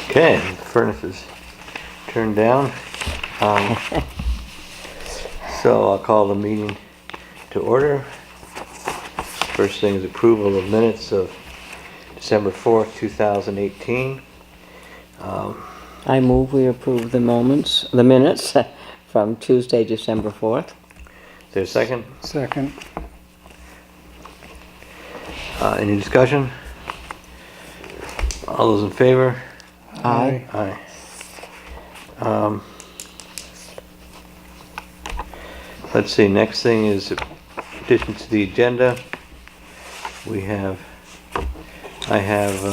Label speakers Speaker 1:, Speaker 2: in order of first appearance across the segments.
Speaker 1: Okay, the furnace is turned down. So I'll call the meeting to order. First thing is approval of minutes of December 4th, 2018.
Speaker 2: I move we approve the minutes from Tuesday, December 4th.
Speaker 1: Is there a second?
Speaker 3: Second.
Speaker 1: Any discussion? All those in favor?
Speaker 2: Aye.
Speaker 1: Aye. Let's see, next thing is addition to the agenda. I have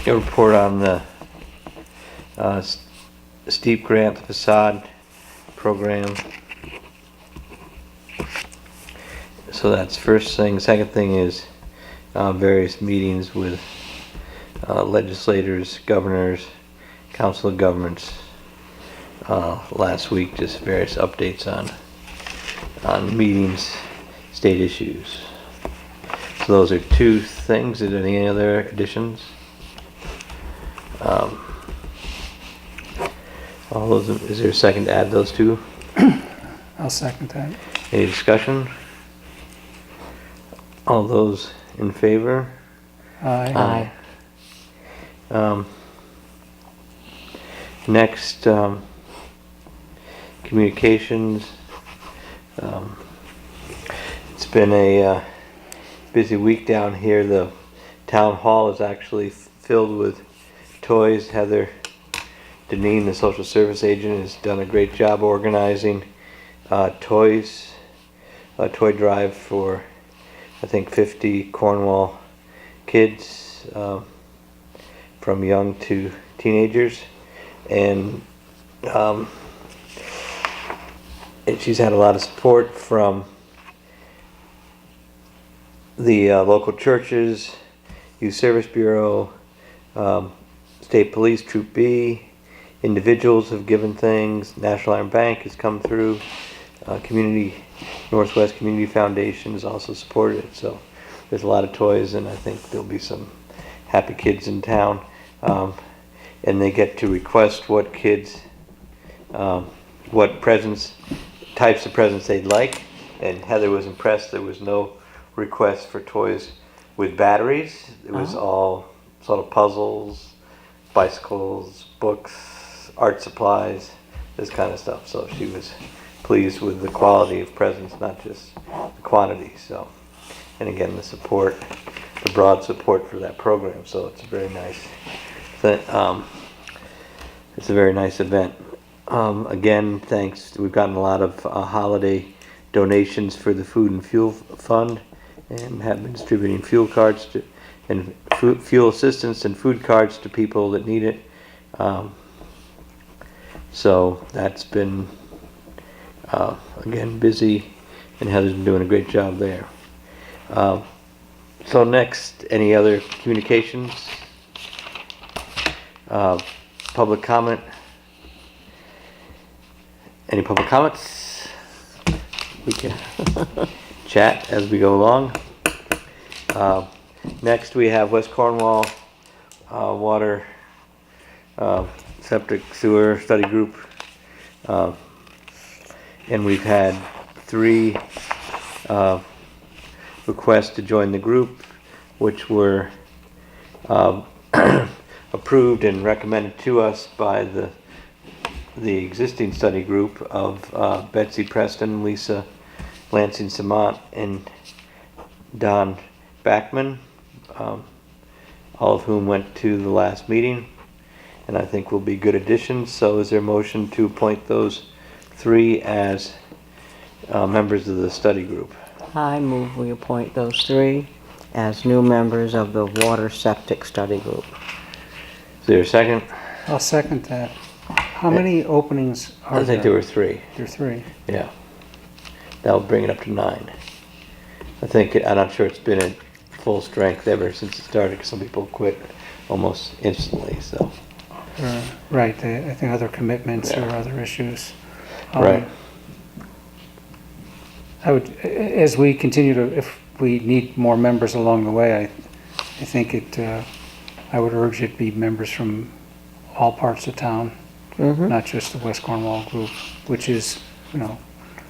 Speaker 1: a report on the steep grant facade program. So that's first thing. Second thing is various meetings with legislators, governors, council of governments last week, just various updates on meetings, state issues. So those are two things. Are there any other additions? Is there a second to add those two?
Speaker 3: I'll second that.
Speaker 1: Any discussion? All those in favor?
Speaker 3: Aye.
Speaker 2: Aye.
Speaker 1: Next, communications. It's been a busy week down here. The town hall is actually filled with toys. Heather Deneen, the social service agent, has done a great job organizing toys. A toy drive for, I think, 50 Cornwall kids, from young to teenagers, and she's had a lot of support from the local churches, Youth Service Bureau, State Police, Troop B. Individuals have given things. National Iron Bank has come through. Northwest Community Foundation has also supported it. So there's a lot of toys, and I think there'll be some happy kids in town. And they get to request what presents, types of presents they'd like. And Heather was impressed. There was no request for toys with batteries. It was all sort of puzzles, bicycles, books, art supplies, this kind of stuff. So she was pleased with the quality of presents, not just the quantity. So, and again, the broad support for that program. So it's a very nice it's a very nice event. Again, thanks. We've gotten a lot of holiday donations for the Food and Fuel Fund, and have been distributing fuel cards and fuel assistance and food cards to people that need it. So that's been again busy, and Heather's been doing a great job there. So next, any other communications? Public comment? Any public comments? We can chat as we go along. Next we have West Cornwall water septic sewer study group, and we've had 3 requests to join the group, which were approved and recommended to us by the existing study group of Betsy Preston, Lisa Lansing Samant, and Don Backman, all of whom went to the last meeting, and I think will be good additions. So is there a motion to appoint those 3 as members of the study group?
Speaker 2: I move we appoint those 3 as new members of the water septic study group.
Speaker 1: Is there a second?
Speaker 3: I'll second that. How many openings are there?
Speaker 1: I think there were 3.
Speaker 3: There are 3.
Speaker 1: Yeah. That'll bring it up to 9. I think, I'm not sure it's been at full strength ever since it started, because some people quit almost instantly, so.
Speaker 3: Right, I think other commitments or other issues.
Speaker 1: Right.
Speaker 3: I would, as we continue to, if we need more members along the way, I think I would urge it be members from all parts of town, not just the West Cornwall group, which is, I mean,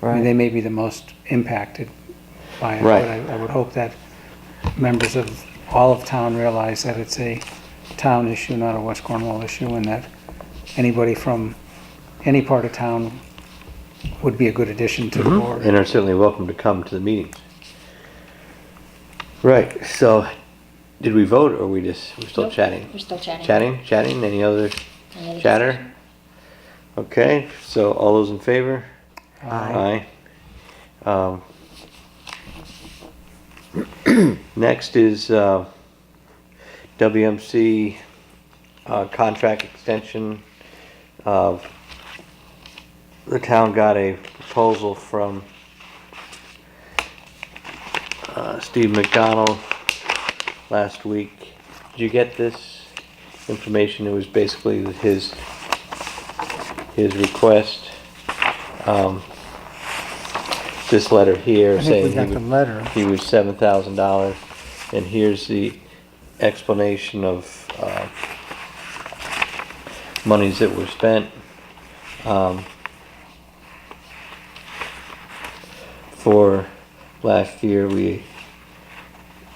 Speaker 2: Right.
Speaker 3: they may be the most impacted by it.
Speaker 1: Right.
Speaker 3: But I would hope that members of all of town realize that it's a town issue, not a West Cornwall issue, and that anybody from any part of town would be a good addition to the board.
Speaker 1: And are certainly welcome to come to the meetings. Right, so did we vote or we're still
Speaker 4: Nope,
Speaker 1: chatting?
Speaker 4: We're still chatting.
Speaker 1: Chatting? Any other
Speaker 4: Any other
Speaker 1: chatter?
Speaker 4: discussion?
Speaker 1: Okay, so all those in favor?
Speaker 3: Aye.
Speaker 1: Aye. Next is WMC contract extension. The town got a proposal from Steve McDonald last week. Did you get this information? It was basically his request. This letter here
Speaker 3: I think
Speaker 1: saying
Speaker 3: we got the letter.
Speaker 1: he was $7,000, and here's the explanation of monies that were spent. For last year, we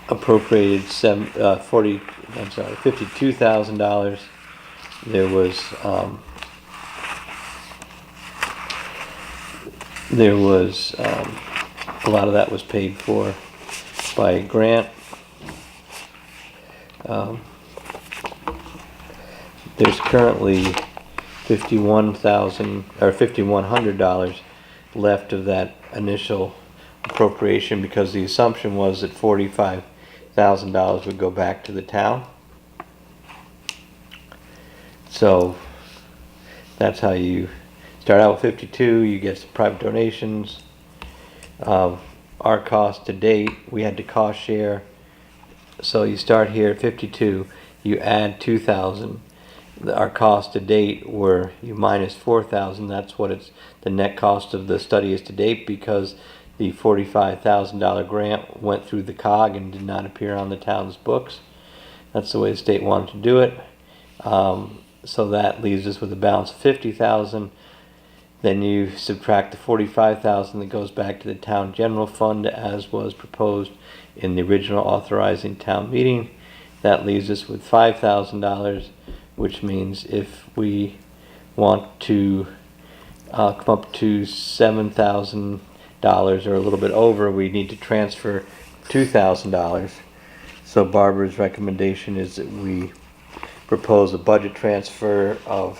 Speaker 1: appropriated $52,000. There was a lot of that was paid for by a grant. There's currently $5,100 left of that initial appropriation because the assumption was that $45,000 would go back to the town. So that's how you start out with 52. You get some private donations. Our cost to date, we had to cost share. So you start here at 52. You add 2,000. Our cost to date were you minus 4,000. That's what the net cost of the study is to date because the $45,000 grant went through the COG and did not appear on the town's books. That's the way the state wanted to do it. So that leaves us with a balance of 50,000. Then you subtract the 45,000 that goes back to the town general fund as was proposed in the original authorizing town meeting. That leaves us with $5,000, which means if we want to come up to $7,000 or a little bit over, we need to transfer $2,000. So Barbara's recommendation is that we propose a budget transfer of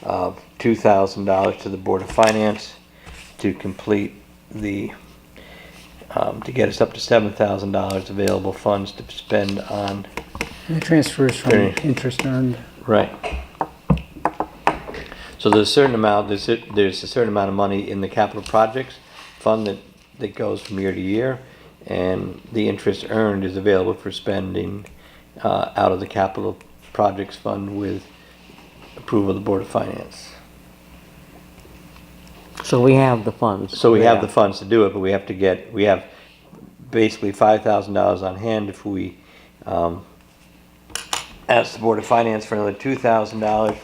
Speaker 1: $2,000 to the Board of Finance to complete the to get us up to $7,000 available funds to spend on.
Speaker 3: The transfers from interest earned.
Speaker 1: Right. So there's a certain amount. There's a certain amount of money in the capital projects fund that goes from year to year, and the interest earned is available for spending out of the capital projects fund with approval of the Board of Finance.
Speaker 2: So we have the funds.
Speaker 1: So we have the funds to do it, but we have basically $5,000 on hand. If we ask the Board of Finance for another $2,000,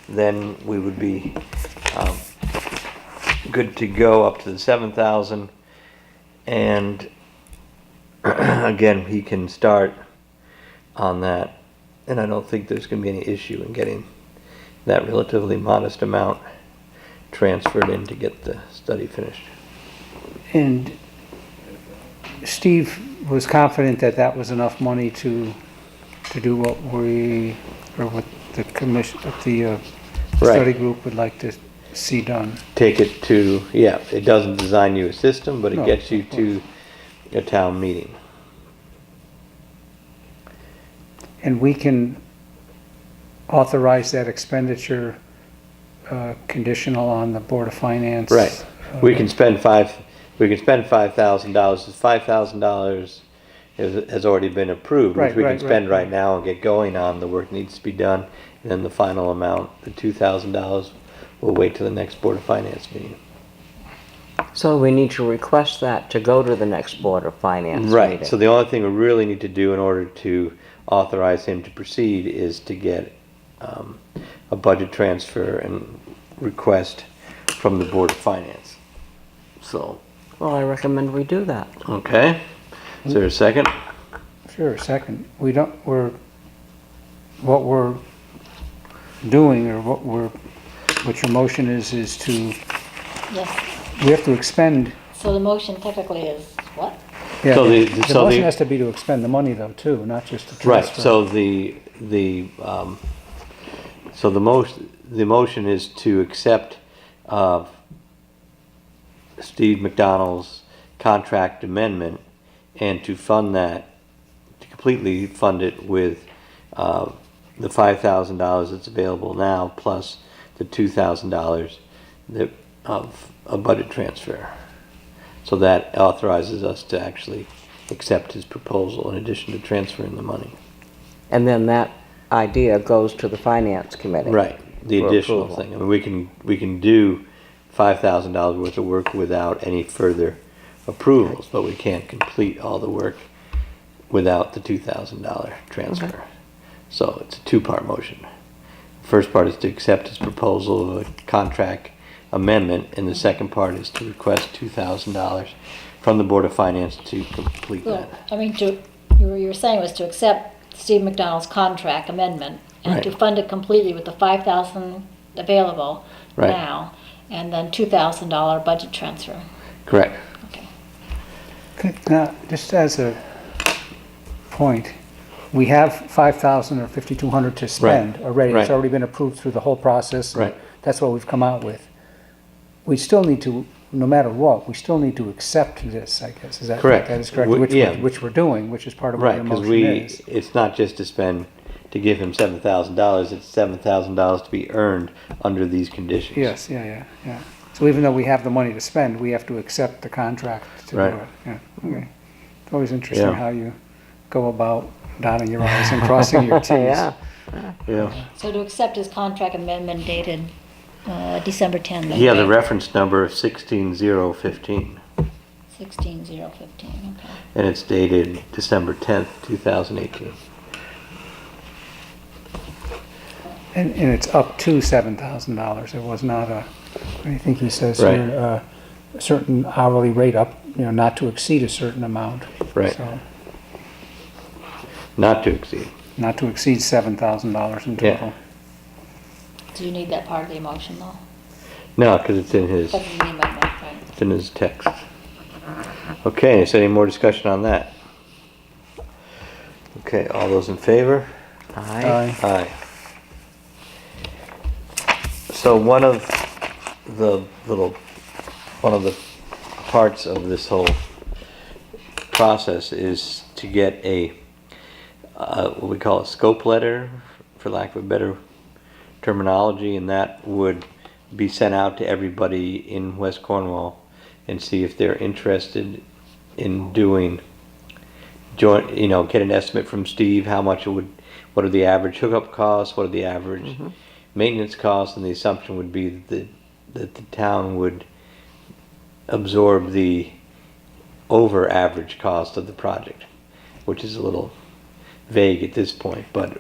Speaker 1: then we would be good to go up to the $7,000. And again, he can start on that. And I don't think there's going to be any issue in getting that relatively modest amount transferred in to get the study finished.
Speaker 3: And Steve was confident that that was enough money to do what the commission, what the study group would like to see done.
Speaker 1: Take it to, it doesn't design you a system, but it
Speaker 3: No,
Speaker 1: gets you
Speaker 3: of
Speaker 1: to a town meeting.
Speaker 3: And we can authorize that expenditure conditional on the Board of Finance.
Speaker 1: Right. We can spend $5,000. $5,000 has already been approved, which we can spend right now and get going on. The work needs to be done, and then the final amount, the $2,000, will wait till the next Board of Finance meeting.
Speaker 2: So we need to request that to go to the next Board of Finance meeting.
Speaker 1: Right, so the only thing we really need to do in order to authorize him to proceed is to get a budget transfer and request from the Board of Finance. So,
Speaker 2: Well, I recommend we do that.
Speaker 1: okay, is there a second?
Speaker 3: Sure, second. What we're doing, or what your motion is to,
Speaker 4: Yes,
Speaker 3: we have to expend,
Speaker 4: so the motion technically is what?
Speaker 3: yeah,
Speaker 1: So
Speaker 3: the
Speaker 1: so
Speaker 3: motion has to be to expend the money though, too, not just to
Speaker 1: Right,
Speaker 3: transfer.
Speaker 1: so the motion is to accept Steve McDonald's contract amendment and to fund that, to completely fund it with the $5,000 that's available now plus the $2,000 that of a budget transfer. So that authorizes us to actually accept his proposal in addition to transferring the money.
Speaker 2: And then that idea goes to the Finance Committee.
Speaker 1: Right, the
Speaker 2: for
Speaker 1: additional
Speaker 2: approval.
Speaker 1: thing. I mean, we can do $5,000 worth of work without any further approvals, but we can't complete all the work without the $2,000 transfer. So it's a two-part motion. First part is to accept his proposal of a contract amendment, and the second part is to request $2,000 from the Board of Finance to complete
Speaker 4: Well,
Speaker 1: that.
Speaker 4: I mean, you were saying was to accept Steve McDonald's contract amendment and to
Speaker 1: Right.
Speaker 4: fund it completely with the 5,000 available
Speaker 1: Right.
Speaker 4: now, and then $2,000 budget transfer.
Speaker 1: Correct.
Speaker 4: Okay.
Speaker 3: Now, just as a point, we have 5,000 or 5,200 to spend already. It's
Speaker 1: right.
Speaker 3: already been approved through the whole process. and
Speaker 1: Right.
Speaker 3: That's what we've come out with. We still need to, no matter what, we still need to accept this, I guess. Is that
Speaker 1: Correct.
Speaker 3: That is correct,
Speaker 1: Yeah.
Speaker 3: which we're doing, which is part of what
Speaker 1: Right,
Speaker 3: your
Speaker 1: because
Speaker 3: motion is.
Speaker 1: it's not just to spend, to give him $7,000, it's $7,000 to be earned under these conditions.
Speaker 3: Yes, yeah. So even though we have the money to spend, we have to accept the contract to do
Speaker 1: Right.
Speaker 3: it. Yeah, okay. It's always interesting
Speaker 1: Yeah.
Speaker 3: how you go about dotting your i's and crossing your t's.
Speaker 2: Yeah.
Speaker 1: Yeah.
Speaker 4: So to accept his contract amendment dated December 10th.
Speaker 1: Yeah, the reference number of 16015,
Speaker 4: 16015, okay.
Speaker 1: and it's dated December 10th, 2018.
Speaker 3: And it's up to $7,000. It was not a, I think he says
Speaker 1: Right.
Speaker 3: here, a certain hourly rate up, not to exceed a certain amount.
Speaker 1: Right.
Speaker 3: So,
Speaker 1: Not to exceed.
Speaker 3: not to exceed $7,000 in
Speaker 1: Yeah.
Speaker 3: total.
Speaker 4: Do you need that part of the motion though?
Speaker 1: No, because it's in his,
Speaker 4: That's in the amendment, right?
Speaker 1: it's in his text. Okay, is there any more discussion on that? Okay, all those in favor?
Speaker 2: Aye.
Speaker 1: Aye. So one of the parts of this whole process is to get a, what we call a scope letter, for lack of a better terminology, and that would be sent out to everybody in West Cornwall and see if they're interested in doing joint, get an estimate from Steve, how much it would, what are the average hookup costs, what are the average maintenance costs, and the assumption would be that the town would absorb the over average cost of the project, which is a little vague at this point, but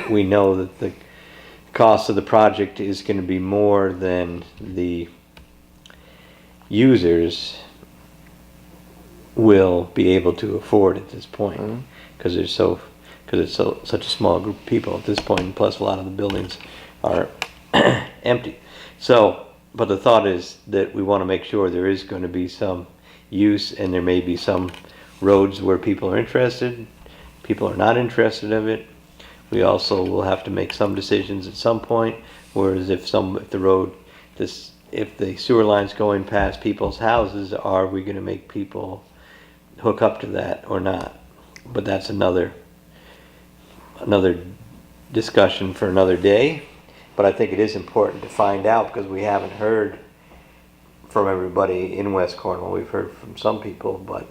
Speaker 1: we know that the cost of the project is going to be more than the users will be able to afford at this point, because it's such a small group of people at this point, and plus a lot of the buildings are empty. So, but the thought is that we want to make sure there is going to be some use, and there may be some roads where people are interested, people are not interested of it. We also will have to make some decisions at some point, whereas if the sewer line's going past people's houses, are we going to make people hook up to that or not? But that's another discussion for another day. But I think it is important to find out, because we haven't heard from everybody in West Cornwall. We've heard from some people, but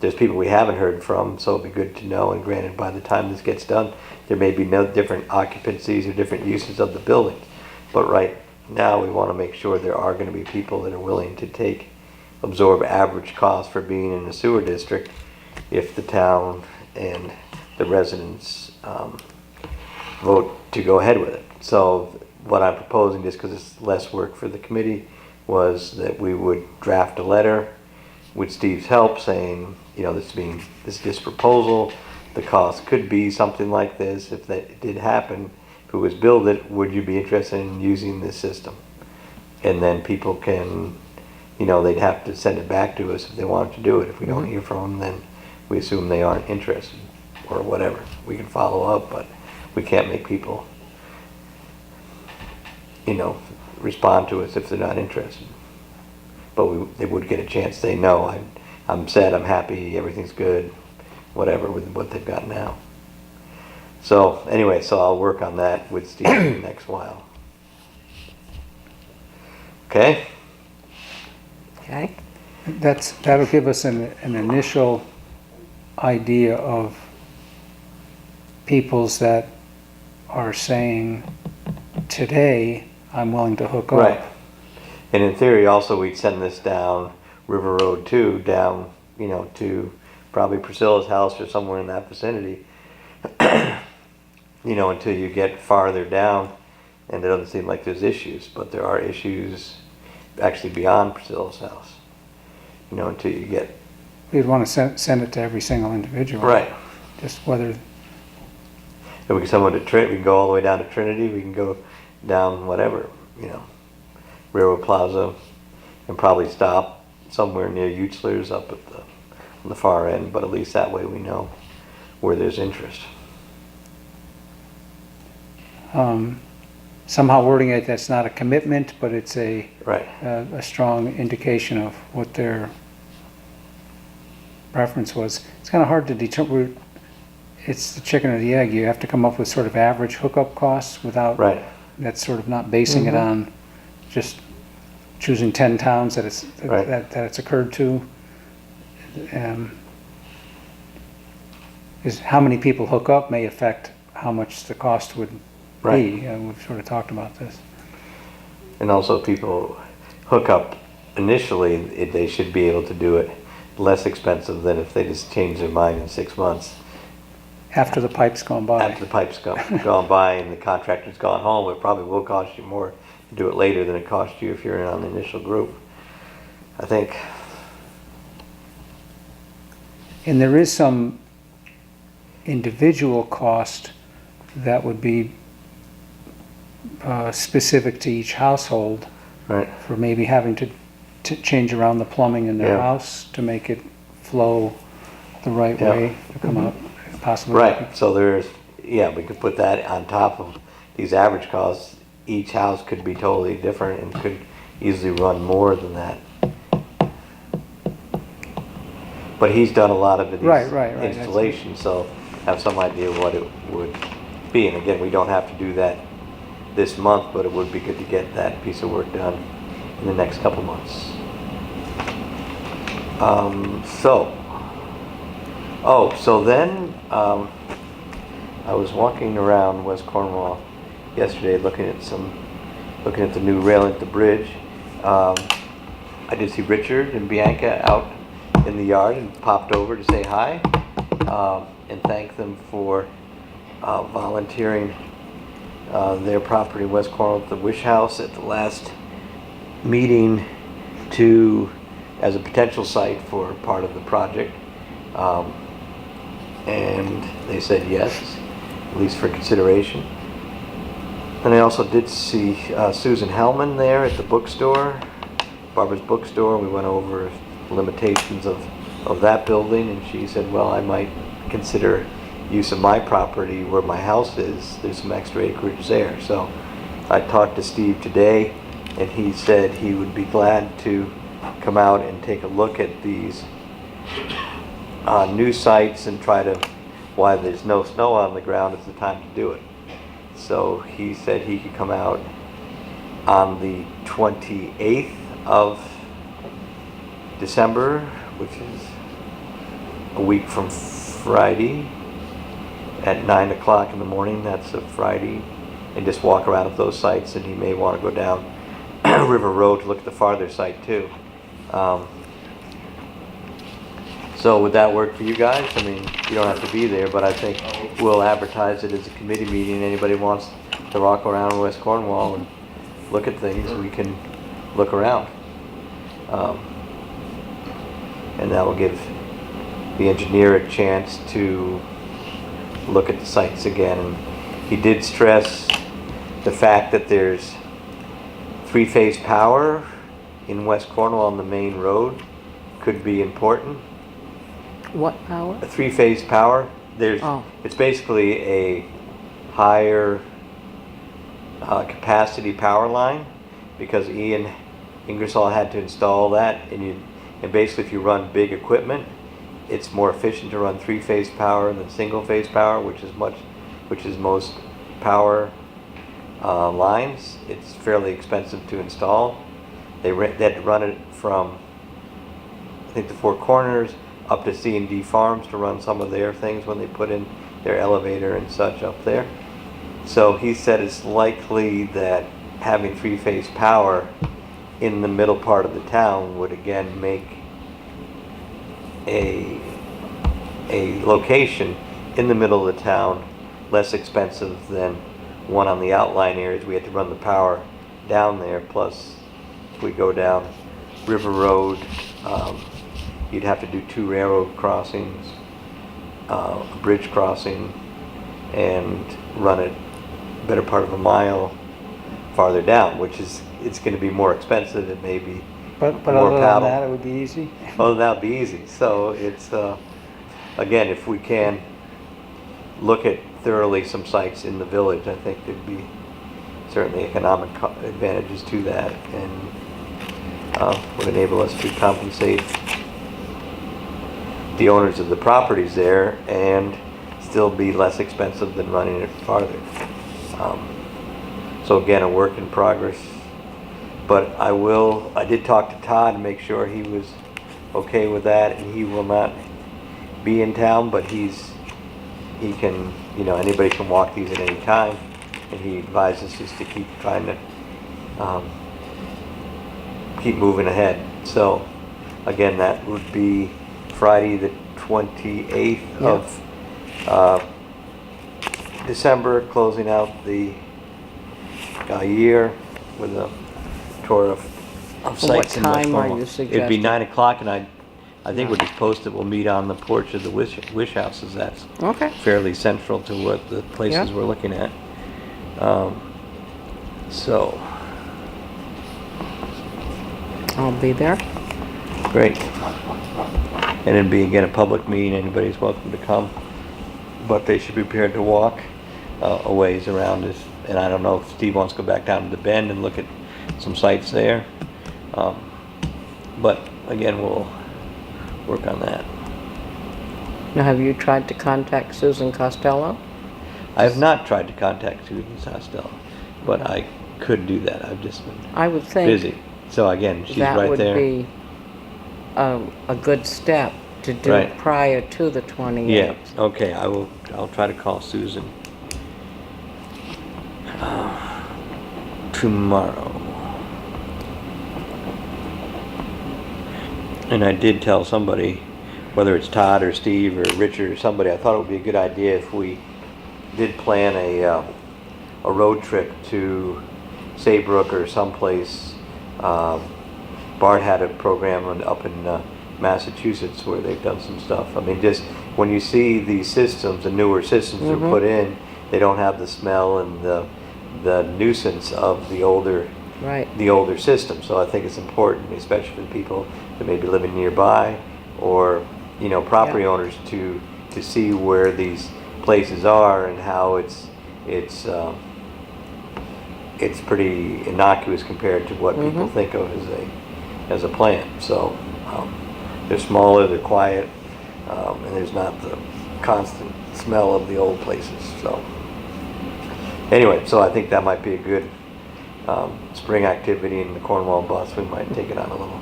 Speaker 1: there's people we haven't heard from, so it'd be good to know. And granted, by the time this gets done, there may be no different occupancies or different uses of the buildings. But right now we want to make sure there are going to be people that are willing to absorb average cost for being in a sewer district if the town and the residents vote to go ahead with it. So what I'm proposing, just because it's less work for the committee, was that we would draft a letter with Steve's help saying, this is this proposal, the cost could be something like this. If that did happen, if it was billed it, would you be interested in using this system? And then people can, they'd have to send it back to us if they wanted to do it. If we don't hear from them, then we assume they aren't interested or whatever. We can follow up, but we can't make people, respond to us if they're not interested. But they would get a chance to say, no, I'm sad, I'm happy, everything's good, whatever, with what they've got now. So anyway, I'll work on that with Steve in the next while. Okay?
Speaker 2: Okay.
Speaker 3: That'll give us an initial idea of peoples that are saying, today, I'm willing to hook up.
Speaker 1: Right. And in theory, also, we'd send this down River Road 2, down, to probably Priscilla's house or somewhere in that vicinity, until you get farther down, and it doesn't seem like there's issues, but there are issues actually beyond Priscilla's house, until you get...
Speaker 3: We'd want to send it to every single individual.
Speaker 1: Right.
Speaker 3: Just whether...
Speaker 1: And we can send one to we can go all the way down to Trinity, we can go down whatever, Railroad Plaza, and probably stop somewhere near Utzler's up at on the far end, but at least that way we know where there's interest.
Speaker 3: Somehow wording it that's not a commitment, but it's a
Speaker 1: Right.
Speaker 3: a strong indication of what their preference was. It's kind of hard to determine. It's the chicken or the egg. You have to come up with sort of average hookup costs without.
Speaker 1: Right.
Speaker 3: That's sort of not basing it on just choosing 10 towns that it's
Speaker 1: Right.
Speaker 3: that it's occurred to. Is how many people hook up may affect how much the cost would
Speaker 1: Right.
Speaker 3: be. We've sort of talked about this.
Speaker 1: And also people hook up initially, they should be able to do it less expensive than if they just change their mind in 6 months.
Speaker 3: After the pipe's gone by.
Speaker 1: After the pipe's gone by and the contractor's gone home, it probably will cost you more to do it later than it cost you if you're in on the initial group, I think.
Speaker 3: And there is some individual cost that would be specific to each household
Speaker 1: Right.
Speaker 3: for maybe having to change around the plumbing in their
Speaker 1: Yeah.
Speaker 3: house to make it flow the right
Speaker 1: Yeah.
Speaker 3: way to come out, possibly.
Speaker 1: Right, so we could put that on top of these average costs. Each house could be totally different and could easily run more than that. But he's done a lot of these
Speaker 3: Right,
Speaker 1: installations, so have some idea what it would be. And again, we don't have to do that this month, but it would be good to get that piece of work done in the next couple months. So then I was walking around West Cornwall yesterday looking at the new railing at the bridge. I did see Richard and Bianca out in the yard and popped over to say hi and thank them for volunteering their property in West Cornwall at the Wish House at the last meeting as a potential site for part of the project. And they said yes, at least for consideration. And I also did see Susan Hellman there at the bookstore, Barbara's bookstore. We went over limitations of that building, and she said, well, I might consider use of my property where my house is. There's some extra acreage there. So I talked to Steve today, and he said he would be glad to come out and take a look at these new sites and try to, while there's no snow on the ground, it's the time to do it. So he said he could come out on the 28th of December, which is a week from Friday, at 9 o'clock in the morning. That's a Friday, and just walk around at those sites. And he may want to go down River Road to look at the farther site too. So would that work for you guys? I mean, you don't have to be there, but I think we'll advertise it as a committee meeting. Anybody wants to walk around West Cornwall and look at things, we can look around. And that will give the engineer a chance to look at the sites again. And he did stress the fact that there's three-phase power in West Cornwall on the main road could be important.
Speaker 2: What power?
Speaker 1: A three-phase power. It's basically a higher capacity power line, because Ian Ingersoll had to install that, and basically if you run big equipment, it's more efficient to run three-phase power than single-phase power, which is most power lines. It's fairly expensive to install. They had to run it from, I think, the Four Corners up to C&D Farms to run some of their things when they put in their elevator and such up there. So he said it's likely that having three-phase power in the middle part of the town would again make a location in the middle of the town less expensive than one on the outlying areas. We had to run the power down there, plus if we go down River Road, you'd have to do 2 railroad crossings, a bridge crossing, and run it better part of a mile farther down, which is, it's going to be more expensive. It may be
Speaker 3: But
Speaker 1: more
Speaker 3: other than
Speaker 1: paddle.
Speaker 3: that, it would be easy.
Speaker 1: Oh, that'd be easy. So it's, again, if we can look at thoroughly some sites in the village, I think there'd be certainly economic advantages to that, and would enable us to compensate the owners of the properties there and still be less expensive than running it farther. So again, a work in progress. But I did talk to Todd to make sure he was okay with that, and he will not be in town, but he can, anybody can walk these at any time, and he advises us to keep trying to keep moving ahead. So again, that would be Friday the 28th of December, closing out the year with a tour of
Speaker 2: What
Speaker 1: sites in West
Speaker 2: time are
Speaker 1: Cornwall.
Speaker 2: you
Speaker 1: It'd be
Speaker 2: suggesting?
Speaker 1: 9 o'clock, and I think we'll just post it. We'll meet on the porch of the Wish Houses. That's
Speaker 2: Okay.
Speaker 1: fairly central to what the places
Speaker 2: Yeah.
Speaker 1: we're looking at. So,
Speaker 2: I'll be there.
Speaker 1: great. And it'd be, again, a public meeting. Anybody's welcome to come, but they should be prepared to walk a ways around this. And I don't know if Steve wants to go back down to the Bend and look at some sites there. But again, we'll work on that.
Speaker 2: Now, have you tried to contact Susan Costello?
Speaker 1: I have not tried to contact Susan Costello, but I could do that. I've just been
Speaker 2: I would think
Speaker 1: busy. So again, she's
Speaker 2: that
Speaker 1: right
Speaker 2: would
Speaker 1: there.
Speaker 2: be a good step to do
Speaker 1: Right.
Speaker 2: prior to the 28th.
Speaker 1: Yeah, okay, I'll try to call Susan tomorrow. And I did tell somebody, whether it's Todd or Steve or Richard or somebody, I thought it would be a good idea if we did plan a road trip to Saybrook or someplace. Bart had a program up in Massachusetts where they've done some stuff. I mean, just when you see these systems, the newer systems that are put in, they don't have the smell and the nuisance of the older
Speaker 2: Right.
Speaker 1: system. So I think it's important, especially for people that may be living nearby, or property owners, to see where these places are and how it's pretty innocuous compared to what people think of as a plant. So they're smaller, they're quiet, and there's not the constant smell of the old places. So anyway, so I think that might be a good spring activity in the Cornwall bus. We might take it on a little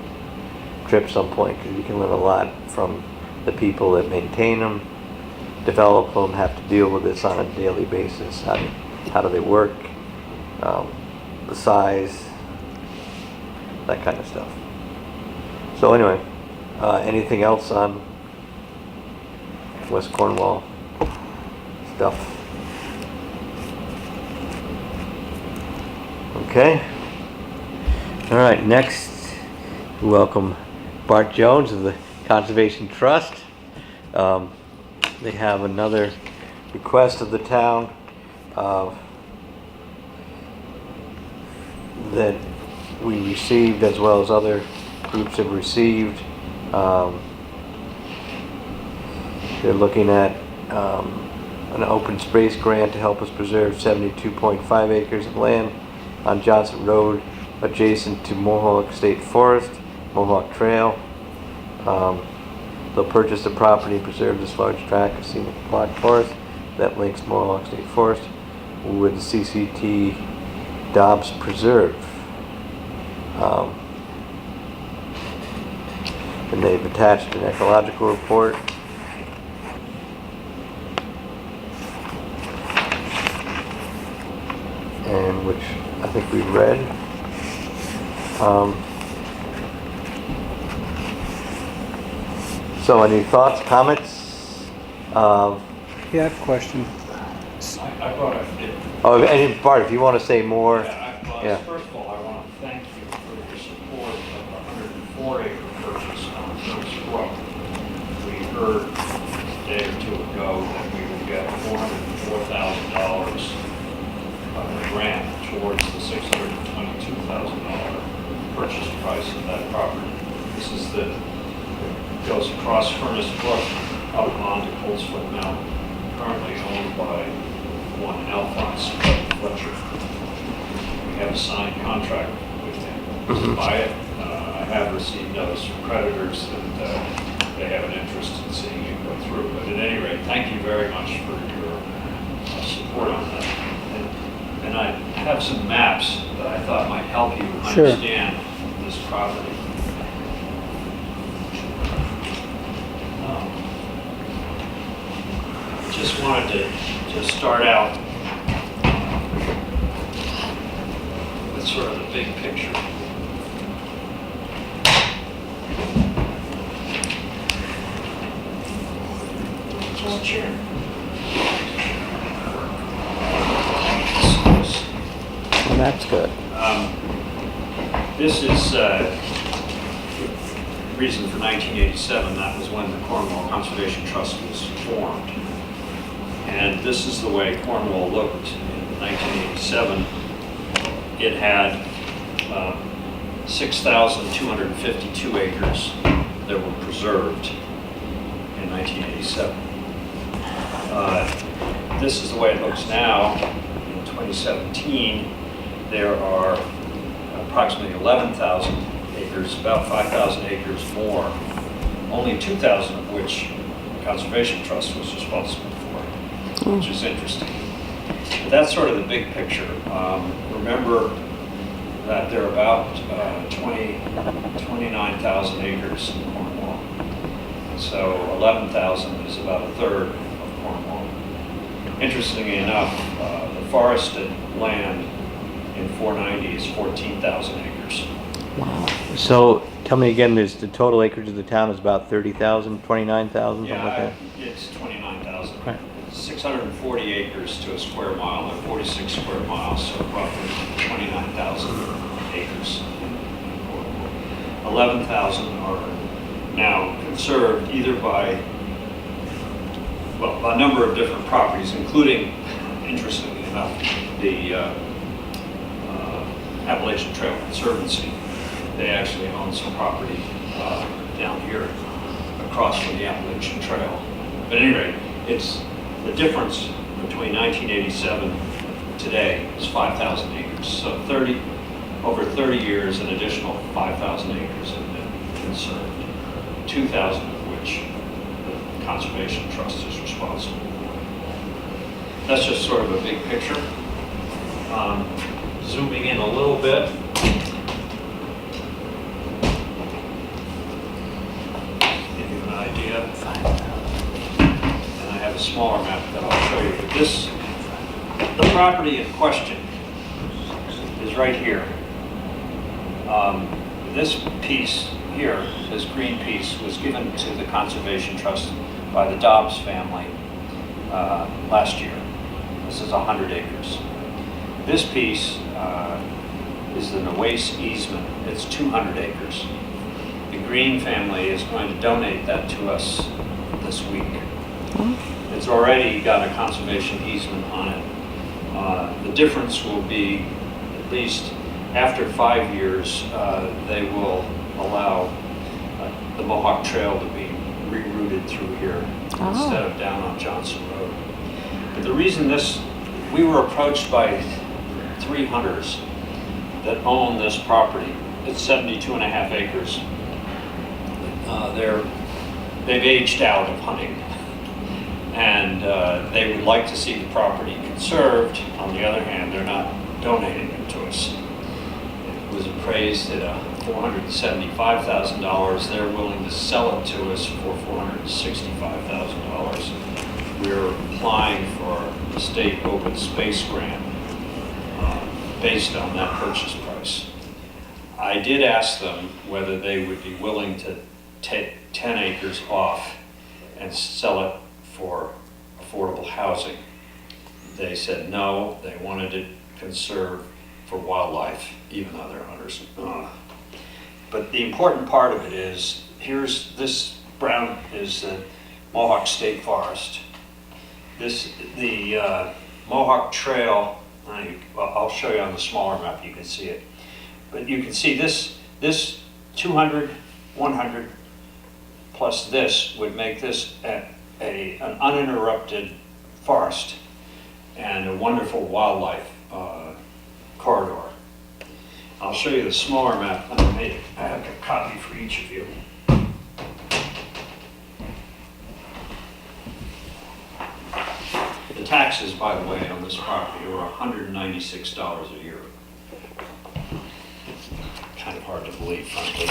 Speaker 1: trip some point, because you can learn a lot from the people that maintain them, develop them, have to deal with this on a daily basis. How do they work? The size, that kind of stuff. So anyway, anything else on West Cornwall stuff? Okay. All right, next, welcome Bart Jones of the Conservation Trust. They have another request of the town that we received, as well as other groups have received. They're looking at an open space grant to help us preserve 72.5 acres of land on Johnson Road adjacent to Mohawk State Forest, Mohawk Trail. They'll purchase the property and preserve this large tract of scenic Black Forest that links Mohawk State Forest with the CCT Dobbs Preserve. And they've attached an ecological report. And which I think we read. So any thoughts, comments?
Speaker 3: Yeah, I have a question.
Speaker 5: I brought it.
Speaker 1: Oh, and Bart, if you want to say more.
Speaker 5: Yeah. First of all, I want to thank you for your support of the 104-acre purchase on First Brook. We heard a day or two ago that we would get $404,000 of a grant towards the $622,000 purchase price of that property. This is goes across Furnace Brook out onto Colesfoot Mountain, currently owned by one Alphonse Fletcher. We have a signed contract with him to buy it. I have received notice from creditors that they have an interest in seeing it go through. But at any rate, thank you very much for your support on that. And I have some maps that I thought might help you
Speaker 3: Sure.
Speaker 5: understand this property. Just wanted to start out with sort of the big picture. Just chair.
Speaker 2: Well, that's good.
Speaker 5: This is the reason for 1987. That was when the Cornwall Conservation Trust was formed. And this is the way Cornwall looked in 1987. It had 6,252 acres that were preserved in 1987. This is the way it looks now. In 2017, there are approximately 11,000 acres, about 5,000 acres more, only 2,000 of which the Conservation Trust was responsible for, which is interesting. But that's sort of the big picture. Remember that there are about 29,000 acres in Cornwall. So 11,000 is about a third of Cornwall. Interestingly enough, the forested land in 490 is 14,000 acres.
Speaker 2: Wow.
Speaker 1: So tell me again, there's the total acreage of the town is about 30,000, 29,000, something like that?
Speaker 5: It's 29,000.
Speaker 1: Right.
Speaker 5: 640 acres to a square mile, or 46 square miles, so roughly 29,000 acres in Cornwall. 11,000 are now conserved either by, well, a number of different properties, including, interestingly enough, the Appalachian Trail Conservancy. They actually own some property down here across from the Appalachian Trail. But at any rate, it's the difference between 1987 today is 5,000 acres. So over 30 years, an additional 5,000 acres have been conserved, 2,000 of which the Conservation Trust is responsible for. That's just sort of a big picture. Zooming in a little bit. Give you an idea. And I have a smaller map that I'll show you. But the property in question is right here. This piece here, this green piece, was given to the Conservation Trust by the Dobbs family last year. This is 100 acres. This piece is the Nueces easement. It's 200 acres. The Green family is going to donate that to us this week. It's already got a conservation easement on it. The difference will be, at least after 5 years, they will allow the Mohawk Trail to be rerouted through here instead of down on Johnson Road. But the reason we were approached by 3 hunters that own this property. It's 72 and a half acres. They've aged out of hunting, and they would like to see the property conserved. On the other hand, they're not donating it to us. It was appraised at $475,000. They're willing to sell it to us for $465,000. We're applying for a state open space grant based on that purchase price. I did ask them whether they would be willing to take 10 acres off and sell it for affordable housing. They said no, they wanted it conserved for wildlife, even though they're hunters. But the important part of it is, this brown is the Mohawk State Forest. The Mohawk Trail, I'll show you on the smaller map, you can see it. But you can see this 200, 100, plus this would make this an uninterrupted forest and a wonderful wildlife corridor. I'll show you the smaller map. I have a copy for each of you. The taxes, by the way, on this property are $196 a year. Kind of hard to believe, frankly.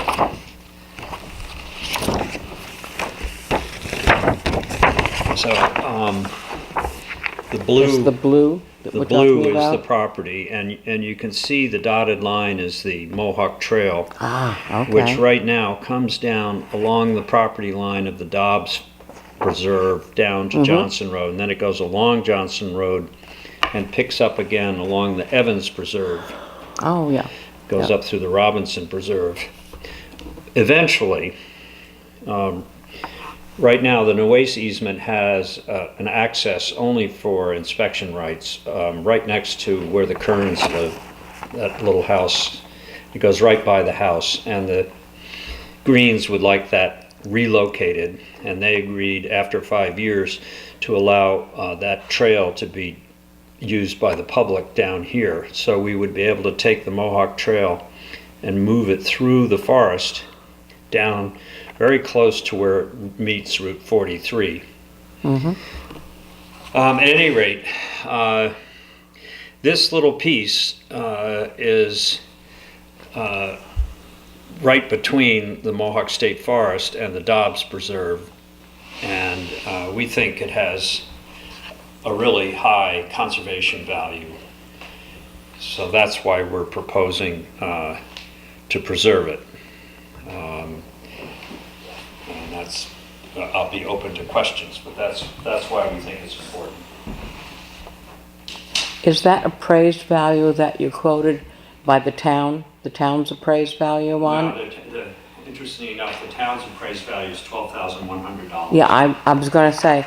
Speaker 5: So, the blue.
Speaker 2: Is the blue that
Speaker 5: The
Speaker 2: we're
Speaker 5: blue
Speaker 2: talking
Speaker 5: is the
Speaker 2: about?
Speaker 5: property, and you can see the dotted line is the Mohawk Trail,
Speaker 2: Okay.
Speaker 5: which right now comes down along the property line of the Dobbs Preserve down to Johnson Road, and then it goes along Johnson Road and picks up again along the Evans Preserve,
Speaker 2: Oh, yeah.
Speaker 5: goes up through the Robinson Preserve. Eventually, right now, the Nueces easement has an access only for inspection rights right next to where the Kerns live, that little house. It goes right by the house, and the Greens would like that relocated, and they agreed after 5 years to allow that trail to be used by the public down here. So we would be able to take the Mohawk Trail and move it through the forest down very close to where it meets Route 43. At any rate, this little piece is right between the Mohawk State Forest and the Dobbs Preserve, and we think it has a really high conservation value. So that's why we're proposing to preserve it. And I'll be open to questions, but that's why we think it's important.
Speaker 2: Is that appraised value that you quoted by the town? The town's appraised value on?
Speaker 5: No, interestingly enough, the town's appraised value is $12,100.
Speaker 2: Yeah, I was gonna say,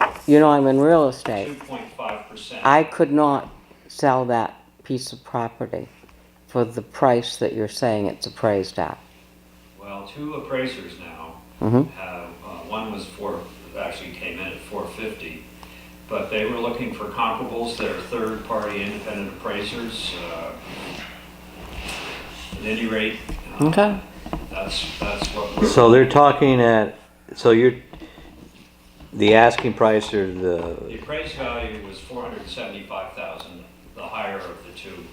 Speaker 2: I'm in real estate.
Speaker 5: 2.5%.
Speaker 2: I could not sell that piece of property for the price that you're saying it's appraised at.
Speaker 5: Well, 2 appraisers now have, one actually came in at $450, but they were looking for comparables. They're third-party independent appraisers. At any rate,
Speaker 2: Okay.
Speaker 5: that's what we're.
Speaker 1: So they're talking the asking price or
Speaker 5: The appraised value was $475,000, the higher of the 2.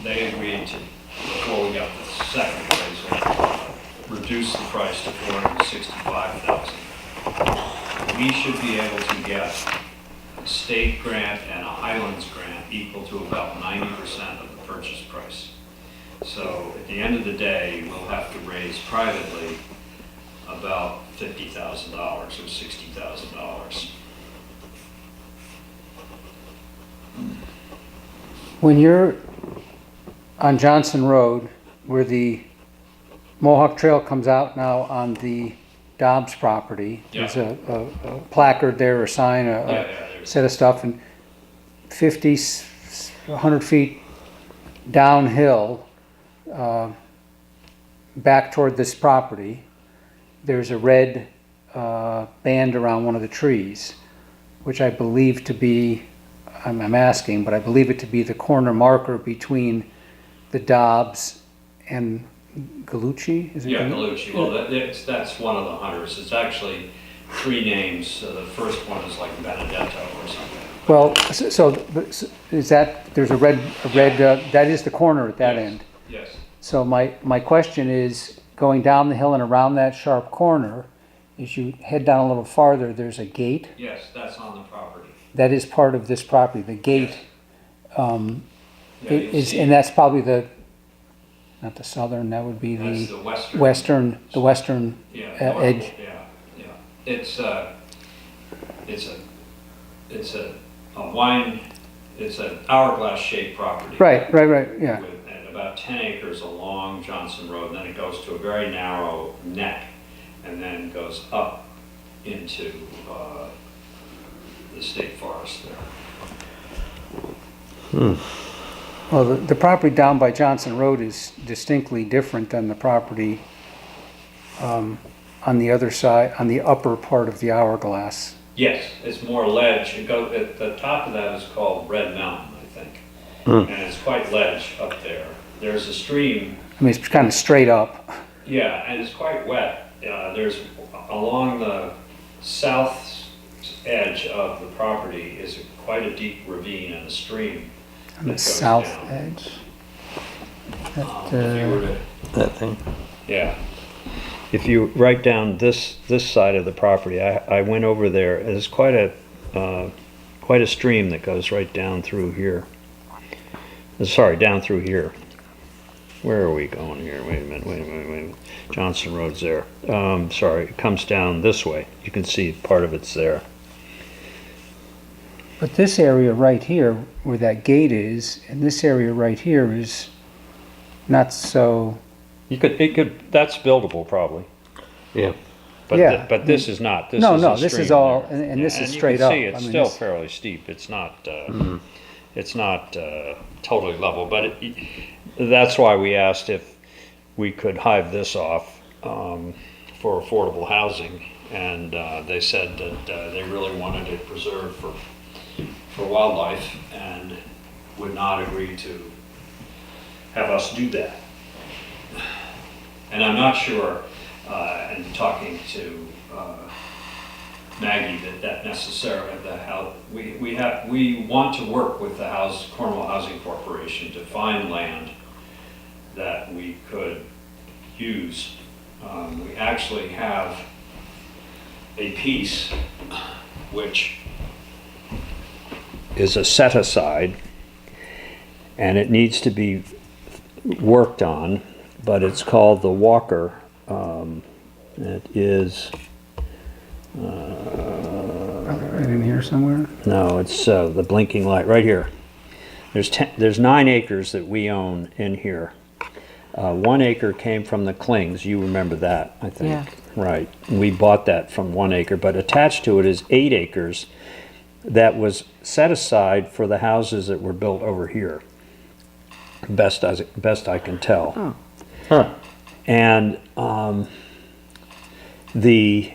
Speaker 5: They agreed to, before we got the second appraisal, reduce the price to $465,000. We should be able to get a state grant and a Highlands grant equal to about 90% of the purchase price. So at the end of the day, we'll have to raise privately about $50,000 or $60,000.
Speaker 3: When you're on Johnson Road, where the Mohawk Trail comes out now on the Dobbs property, there's a placard there, a sign, a set of stuff, and 50, 100 feet downhill, back toward this property, there's a red band around one of the trees, which I believe to be, I'm asking, but I believe it to be the corner marker between the Dobbs and Galucci? Is it
Speaker 5: Yeah, Galucci. Well, that's one of the hunters. It's actually three names. The first one is like Benedetto or something.
Speaker 3: Well, so is that, there's a red, that is the corner at that end.
Speaker 5: Yes.
Speaker 3: So my question is, going down the hill and around that sharp corner, as you head down a little farther, there's a gate.
Speaker 5: Yes, that's on the property.
Speaker 3: That is part of this property. The gate
Speaker 5: Yeah, you'll
Speaker 3: is,
Speaker 5: see
Speaker 3: and that's probably the, not the southern, that would be
Speaker 5: that's
Speaker 3: the
Speaker 5: the
Speaker 3: western
Speaker 5: yeah,
Speaker 3: edge.
Speaker 5: Yeah. It's a wine. It's an hourglass shaped property.
Speaker 3: Right, yeah.
Speaker 5: And about 10 acres along Johnson Road, and then it goes to a very narrow neck, and then goes up into the state forest there.
Speaker 3: Well, the property down by Johnson Road is distinctly different than the property on the other side, on the upper part of the hourglass.
Speaker 5: Yes, it's more ledge. It goes, at the top of that is called Red Mountain, I think. And it's quite ledge up there. There's a stream.
Speaker 3: I mean, it's kind of straight up.
Speaker 5: Yeah, and it's quite wet. There's, along the south edge of the property is quite a deep ravine and a stream.
Speaker 3: On the
Speaker 5: that goes
Speaker 3: south
Speaker 5: down.
Speaker 3: edge.
Speaker 5: If you were to,
Speaker 1: That thing.
Speaker 5: yeah. If you write down this side of the property, I went over there. There's quite a stream that goes right down through here. Sorry, down through here. Where are we going here? Wait a minute. Johnson Road's there. Sorry, it comes down this way. You can see part of it's there.
Speaker 3: But this area right here, where that gate is, and this area right here is not so.
Speaker 5: That's buildable probably.
Speaker 1: Yeah.
Speaker 5: But
Speaker 3: Yeah.
Speaker 5: but this is not. This
Speaker 3: No,
Speaker 5: is
Speaker 3: no,
Speaker 5: a
Speaker 3: this is
Speaker 5: stream
Speaker 3: all,
Speaker 5: there.
Speaker 3: and this is
Speaker 5: you
Speaker 3: straight
Speaker 5: can
Speaker 3: up.
Speaker 5: see it's
Speaker 3: I mean,
Speaker 5: still
Speaker 3: this-
Speaker 5: fairly steep. It's not. It's not totally level, but that's why we asked if we could hive this off for affordable housing, and they said that they really wanted it preserved for wildlife and would not agree to have us do that. And I'm not sure, and talking to Maggie, that necessarily, we want to work with the Cornwall Housing Corporation to find land that we could use. We actually have a piece which is a set aside, and it needs to be worked on, but it's called the Walker. It is,
Speaker 3: Right in here somewhere?
Speaker 5: no, it's the blinking light right here. There's 9 acres that we own in here. 1 acre came from the Klings. You remember that, I think.
Speaker 2: Yeah.
Speaker 5: Right. We bought that from 1 acre, but attached to it is 8 acres that was set aside for the houses that were built over here. Best I can tell.
Speaker 2: Oh.
Speaker 1: Huh.
Speaker 5: And the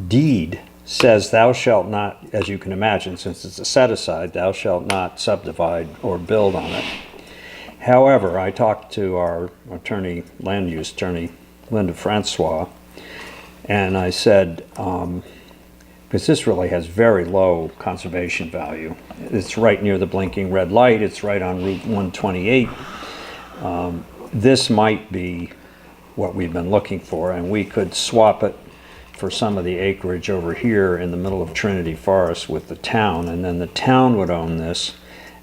Speaker 5: deed says thou shalt not, as you can imagine, since it's a set aside, thou shalt not subdivide or build on it. However, I talked to our attorney, land use attorney, Linda Francois, and I said, because this really has very low conservation value. It's right near the blinking red light. It's right on Route 128. This might be what we've been looking for, and we could swap it for some of the acreage over here in the middle of Trinity Forest with the town, and then the town would own this,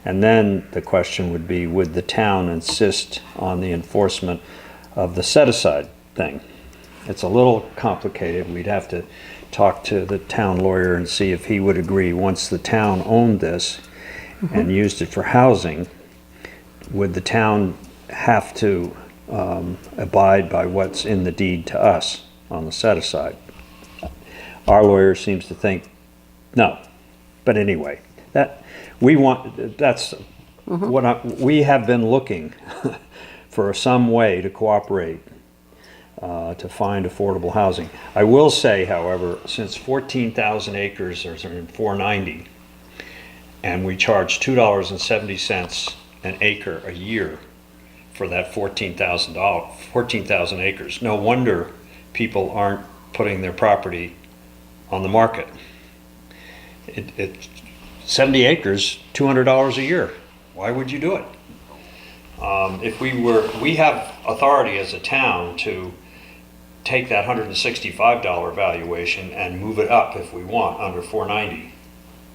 Speaker 5: And then the question would be, would the town insist on the enforcement of the set-aside thing? It's a little complicated. We'd have to talk to the town lawyer and see if he would agree, once the town owned this and used it for housing, would the town have to abide by what's in the deed to us on the set-aside? Our lawyer seems to think no. But anyway, we have been looking for some way to cooperate to find affordable housing. I will say, however, since 14,000 acres are in 490, and we charge $2.70 an acre a year for that 14,000 acres, no wonder people aren't putting their property on the market. 70 acres, $200 a year. Why would you do it? We have authority as a town to take that $165 valuation and move it up if we want under 490.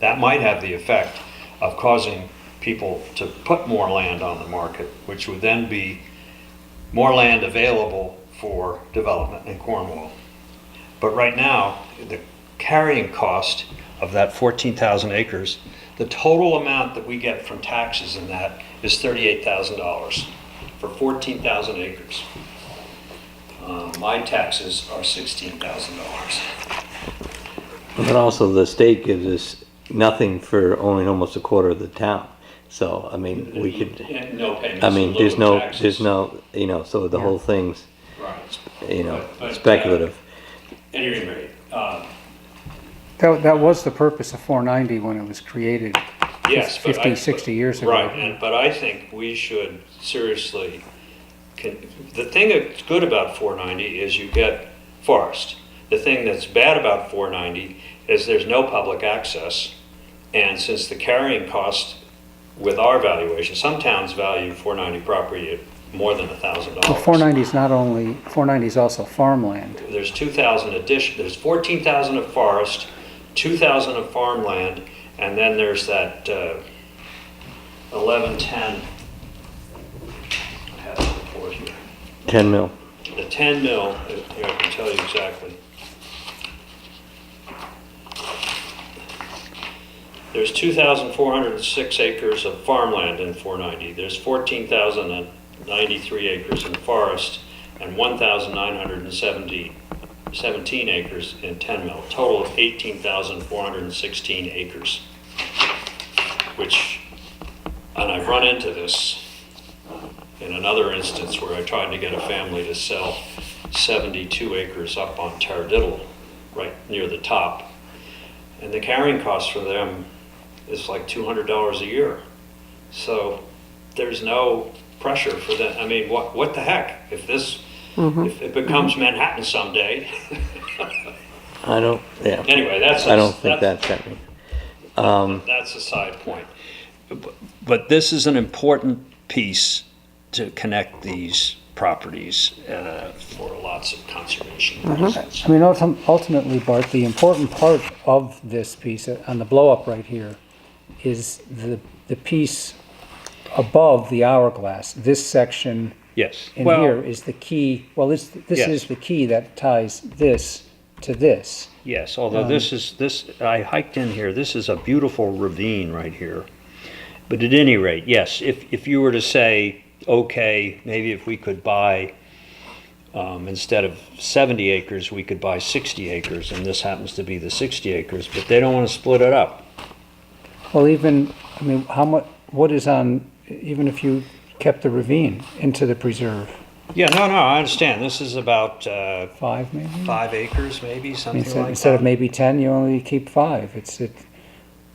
Speaker 5: That might have the effect of causing people to put more land on the market, which would then be more land available for development in Cornwall. But right now, the carrying cost of that 14,000 acres, the total amount that we get from taxes in that is $38,000 for 14,000 acres. My taxes are $16,000.
Speaker 1: But also the state gives us nothing for owning almost a quarter of the town. So, I mean, we could,
Speaker 5: No payments.
Speaker 1: I mean,
Speaker 5: in lieu
Speaker 1: there's
Speaker 5: of
Speaker 1: no,
Speaker 5: taxes.
Speaker 1: so the whole thing's,
Speaker 5: Right. But,
Speaker 1: speculative.
Speaker 5: At any rate,
Speaker 3: That was the purpose of 490 when it was created
Speaker 5: yes, but
Speaker 3: 50, 60 years ago.
Speaker 5: Right, but I think we should seriously, the thing that's good about 490 is you get forest. The thing that's bad about 490 is there's no public access, and since the carrying cost with our valuation, some towns value 490 property at more than $1,000.
Speaker 3: Well, 490 is not only, 490 is also farmland.
Speaker 5: There's 2,000 addition, there's 14,000 of forest, 2,000 of farmland, and then there's that 1110. I have the report here.
Speaker 1: 10 mil.
Speaker 5: The 10 mil, here I can tell you exactly. There's 2,406 acres of farmland in 490. There's 14,093 acres in forest and 1,917 acres in 10 mil. Total of 18,416 acres. Which, and I've run into this in another instance where I tried to get a family to sell 72 acres up on Tardiddle, right near the top. And the carrying cost for them is like $200 a year. So there's no pressure for them. I mean, what the heck? If it becomes Manhattan someday.
Speaker 1: Anyway,
Speaker 5: that's
Speaker 1: I don't think that's happening.
Speaker 5: That's a side point. But this is an important piece to connect these properties for lots of conservation reasons.
Speaker 3: I mean, ultimately, Bart, the important part of this piece on the blow up right here is the piece above the hourglass. This section
Speaker 5: Yes.
Speaker 3: in here is the key. Well, this
Speaker 5: Yes.
Speaker 3: is the key that ties this to this.
Speaker 5: Yes, although I hiked in here, this is a beautiful ravine right here. But at any rate, yes, if you were to say, okay, maybe if we could buy, instead of 70 acres, we could buy 60 acres, and this happens to be the 60 acres, but they don't want to split it up.
Speaker 3: Well, even, I mean, what is on, even if you kept the ravine into the preserve?
Speaker 5: Yeah, no, I understand. This is about
Speaker 3: 5 maybe?
Speaker 5: 5 acres, maybe,
Speaker 3: I
Speaker 5: something
Speaker 3: mean,
Speaker 5: like
Speaker 3: instead of
Speaker 5: that.
Speaker 3: maybe 10, you only keep 5.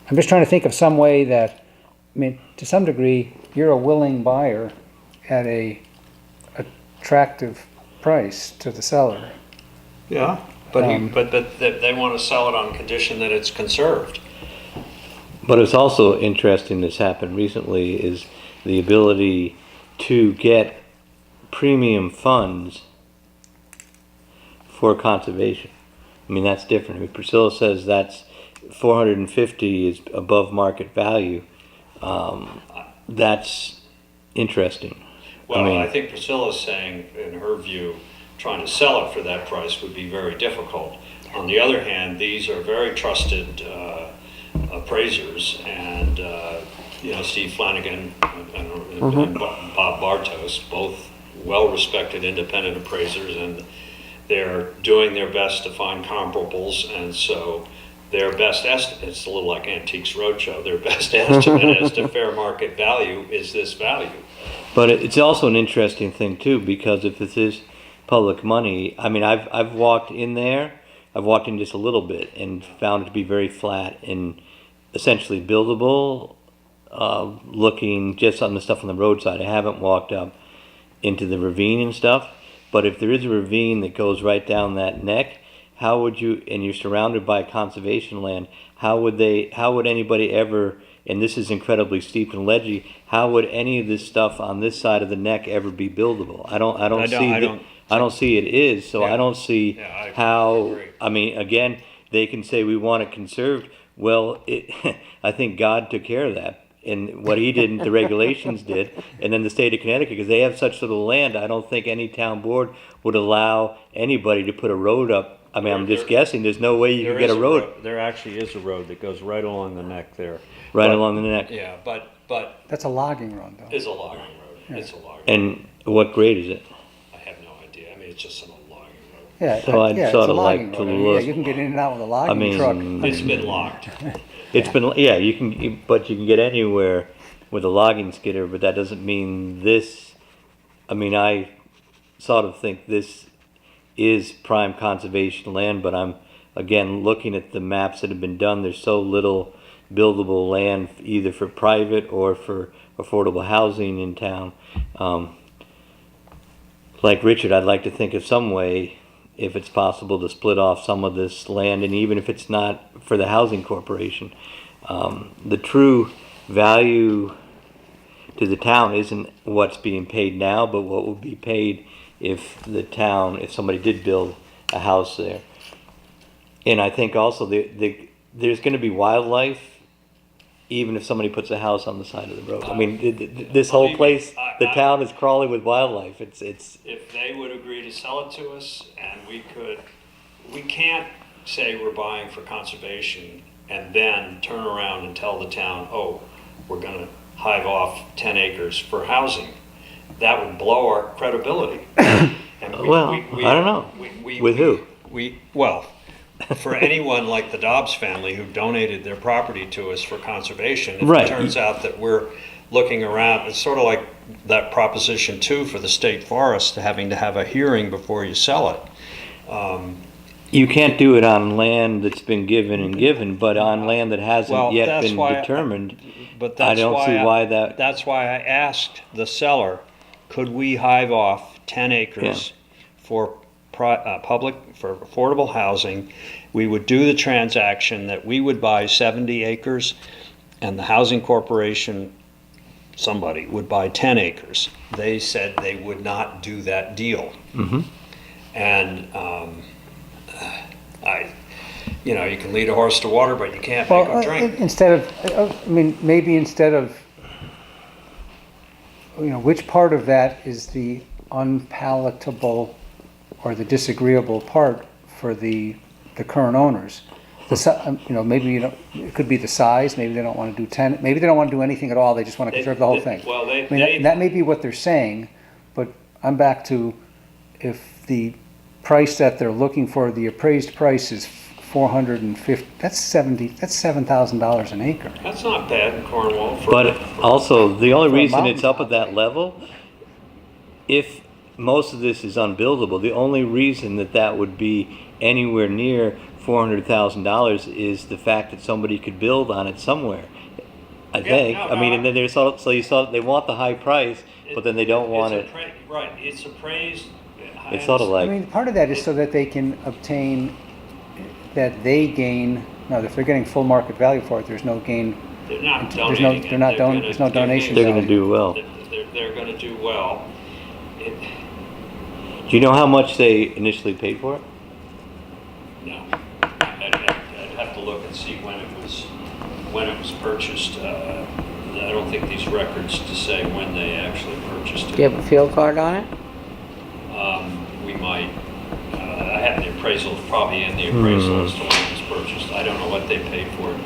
Speaker 3: I'm just trying to think of some way that, I mean, to some degree, you're a willing buyer at a attractive price to the seller.
Speaker 5: Yeah, but they want to sell it on condition that it's conserved.
Speaker 1: But it's also interesting that's happened recently is the ability to get premium funds for conservation. I mean, that's different. I mean, Priscilla says that's 450 is above market value. That's interesting.
Speaker 5: Well,
Speaker 1: mean-
Speaker 5: I think Priscilla's saying, in her view, trying to sell it for that price would be very difficult. On the other hand, these are very trusted appraisers, and Steve Flanagan and Bob Bartos, both well-respected independent appraisers, and they're doing their best to find comparables, and so their best estimate, it's a little like Antiques Roadshow, their best estimate as to fair market value is this value.
Speaker 1: But it's also an interesting thing too, because if this is public money, I mean, I've walked in there, I've walked in just a little bit and found it to be very flat and essentially buildable, looking just on the stuff on the roadside. I haven't walked up into the ravine and stuff, but if there is a ravine that goes right down that neck, how would you, and you're surrounded by conservation land, how would anybody ever, and this is incredibly steep and ledgy, how would any of this stuff on this side of the neck ever be buildable? I don't see it is, so I don't see
Speaker 5: Yeah, I
Speaker 1: how,
Speaker 5: agree.
Speaker 1: I mean, again, they can say we want it conserved. Well, I think God took care of that. And what he did, the regulations did, and then the state of Connecticut, because they have such little land, I don't think any town board would allow anybody to put a road up. I mean, I'm just guessing, there's no way you could get a road
Speaker 5: There actually is a road that goes right along the neck there.
Speaker 1: right
Speaker 5: But-
Speaker 1: along the neck.
Speaker 5: Yeah, but
Speaker 3: That's a logging road, though.
Speaker 5: it's a logging road. It's a logging road.
Speaker 1: And what grade is it?
Speaker 5: I have no idea. I mean, it's just an old logging road.
Speaker 3: Yeah,
Speaker 1: So I'd
Speaker 3: yeah, it's
Speaker 1: sort
Speaker 3: a
Speaker 1: of like
Speaker 3: logging
Speaker 1: to
Speaker 3: road.
Speaker 1: look-
Speaker 3: Yeah, you can get in and out with a
Speaker 1: I
Speaker 3: logging
Speaker 1: mean,
Speaker 3: truck.
Speaker 5: It's been locked.
Speaker 1: it's been, yeah, you can, but you can get anywhere with a logging skidder, but that doesn't mean this, I mean, I sort of think this is prime conservation land, but I'm, again, looking at the maps that have been done, there's so little buildable land either for private or for affordable housing in town. Like Richard, I'd like to think of some way, if it's possible, to split off some of this land, and even if it's not for the housing corporation, the true value to the town isn't what's being paid now, but what would be paid if if somebody did build a house there. And I think also there's going to be wildlife, even if somebody puts a house on the side of the road. I mean, this whole
Speaker 5: Believe me,
Speaker 1: place, the town is crawling with wildlife. It's
Speaker 5: If they would agree to sell it to us, and we can't say we're buying for conservation and then turn around and tell the town, oh, we're gonna hive off 10 acres for housing. That would blow our credibility. And
Speaker 1: Well, I don't know. With who?
Speaker 5: Well, for anyone like the Dobbs family who donated their property to us for conservation, if
Speaker 1: Right.
Speaker 5: it turns out that we're looking around, it's sort of like that Proposition 2 for the state forest, having to have a hearing before you sell it.
Speaker 1: You can't do it on land that's been given, but on land that hasn't
Speaker 5: Well,
Speaker 1: yet
Speaker 5: that's
Speaker 1: been
Speaker 5: why
Speaker 1: determined.
Speaker 5: But
Speaker 1: I
Speaker 5: that's
Speaker 1: don't see why that.
Speaker 5: That's why I asked the seller, could we hive off 10 acres for public, for affordable housing? We would do the transaction that we would buy 70 acres and the housing corporation, somebody, would buy 10 acres. They said they would not do that deal.
Speaker 1: Mm-hmm.
Speaker 5: And you can lead a horse to water, but you can't make him drink.
Speaker 3: Instead of, I mean, maybe instead of, which part of that is the unpalatable or the disagreeable part for the current owners? Maybe it could be the size. Maybe they don't want to do 10. Maybe they don't want to do anything at all. They just want to conserve the whole thing.
Speaker 5: Well,
Speaker 3: I mean, that may be what they're saying, but I'm back to if the price that they're looking for, the appraised price is 450. That's $7,000 an acre.
Speaker 5: That's not bad in Cornwall.
Speaker 1: But also, the only
Speaker 3: For a
Speaker 1: reason it's up
Speaker 3: mountaintop.
Speaker 1: at that level, if most of this is unbuildable, the only reason that would be anywhere near $400,000 is the fact that somebody could build on it somewhere. I think.
Speaker 5: no,
Speaker 1: I mean,
Speaker 5: no.
Speaker 1: and then there's so you saw they want the high price, but then they don't want it.
Speaker 5: Right, it's appraised.
Speaker 1: It's sort of like
Speaker 3: I mean, part of that is so that they can obtain, that they gain. No, if they're getting full market value for it, there's no gain.
Speaker 5: They're not
Speaker 3: There's
Speaker 5: donating
Speaker 3: no-
Speaker 5: it.
Speaker 3: they're not
Speaker 5: They're
Speaker 3: don-
Speaker 5: gonna-
Speaker 3: there's no donation
Speaker 1: they're going to
Speaker 3: value.
Speaker 1: do well.
Speaker 5: They're going to do well.
Speaker 1: Do you know how much they initially paid for it?
Speaker 5: No, I'd have to look and see when it was purchased. I don't think these records to say when they actually purchased
Speaker 2: Do you
Speaker 5: it.
Speaker 2: have a field card on it?
Speaker 5: We might, I have the appraisal, probably in the appraisal as to when it was purchased. I don't know what they paid for it.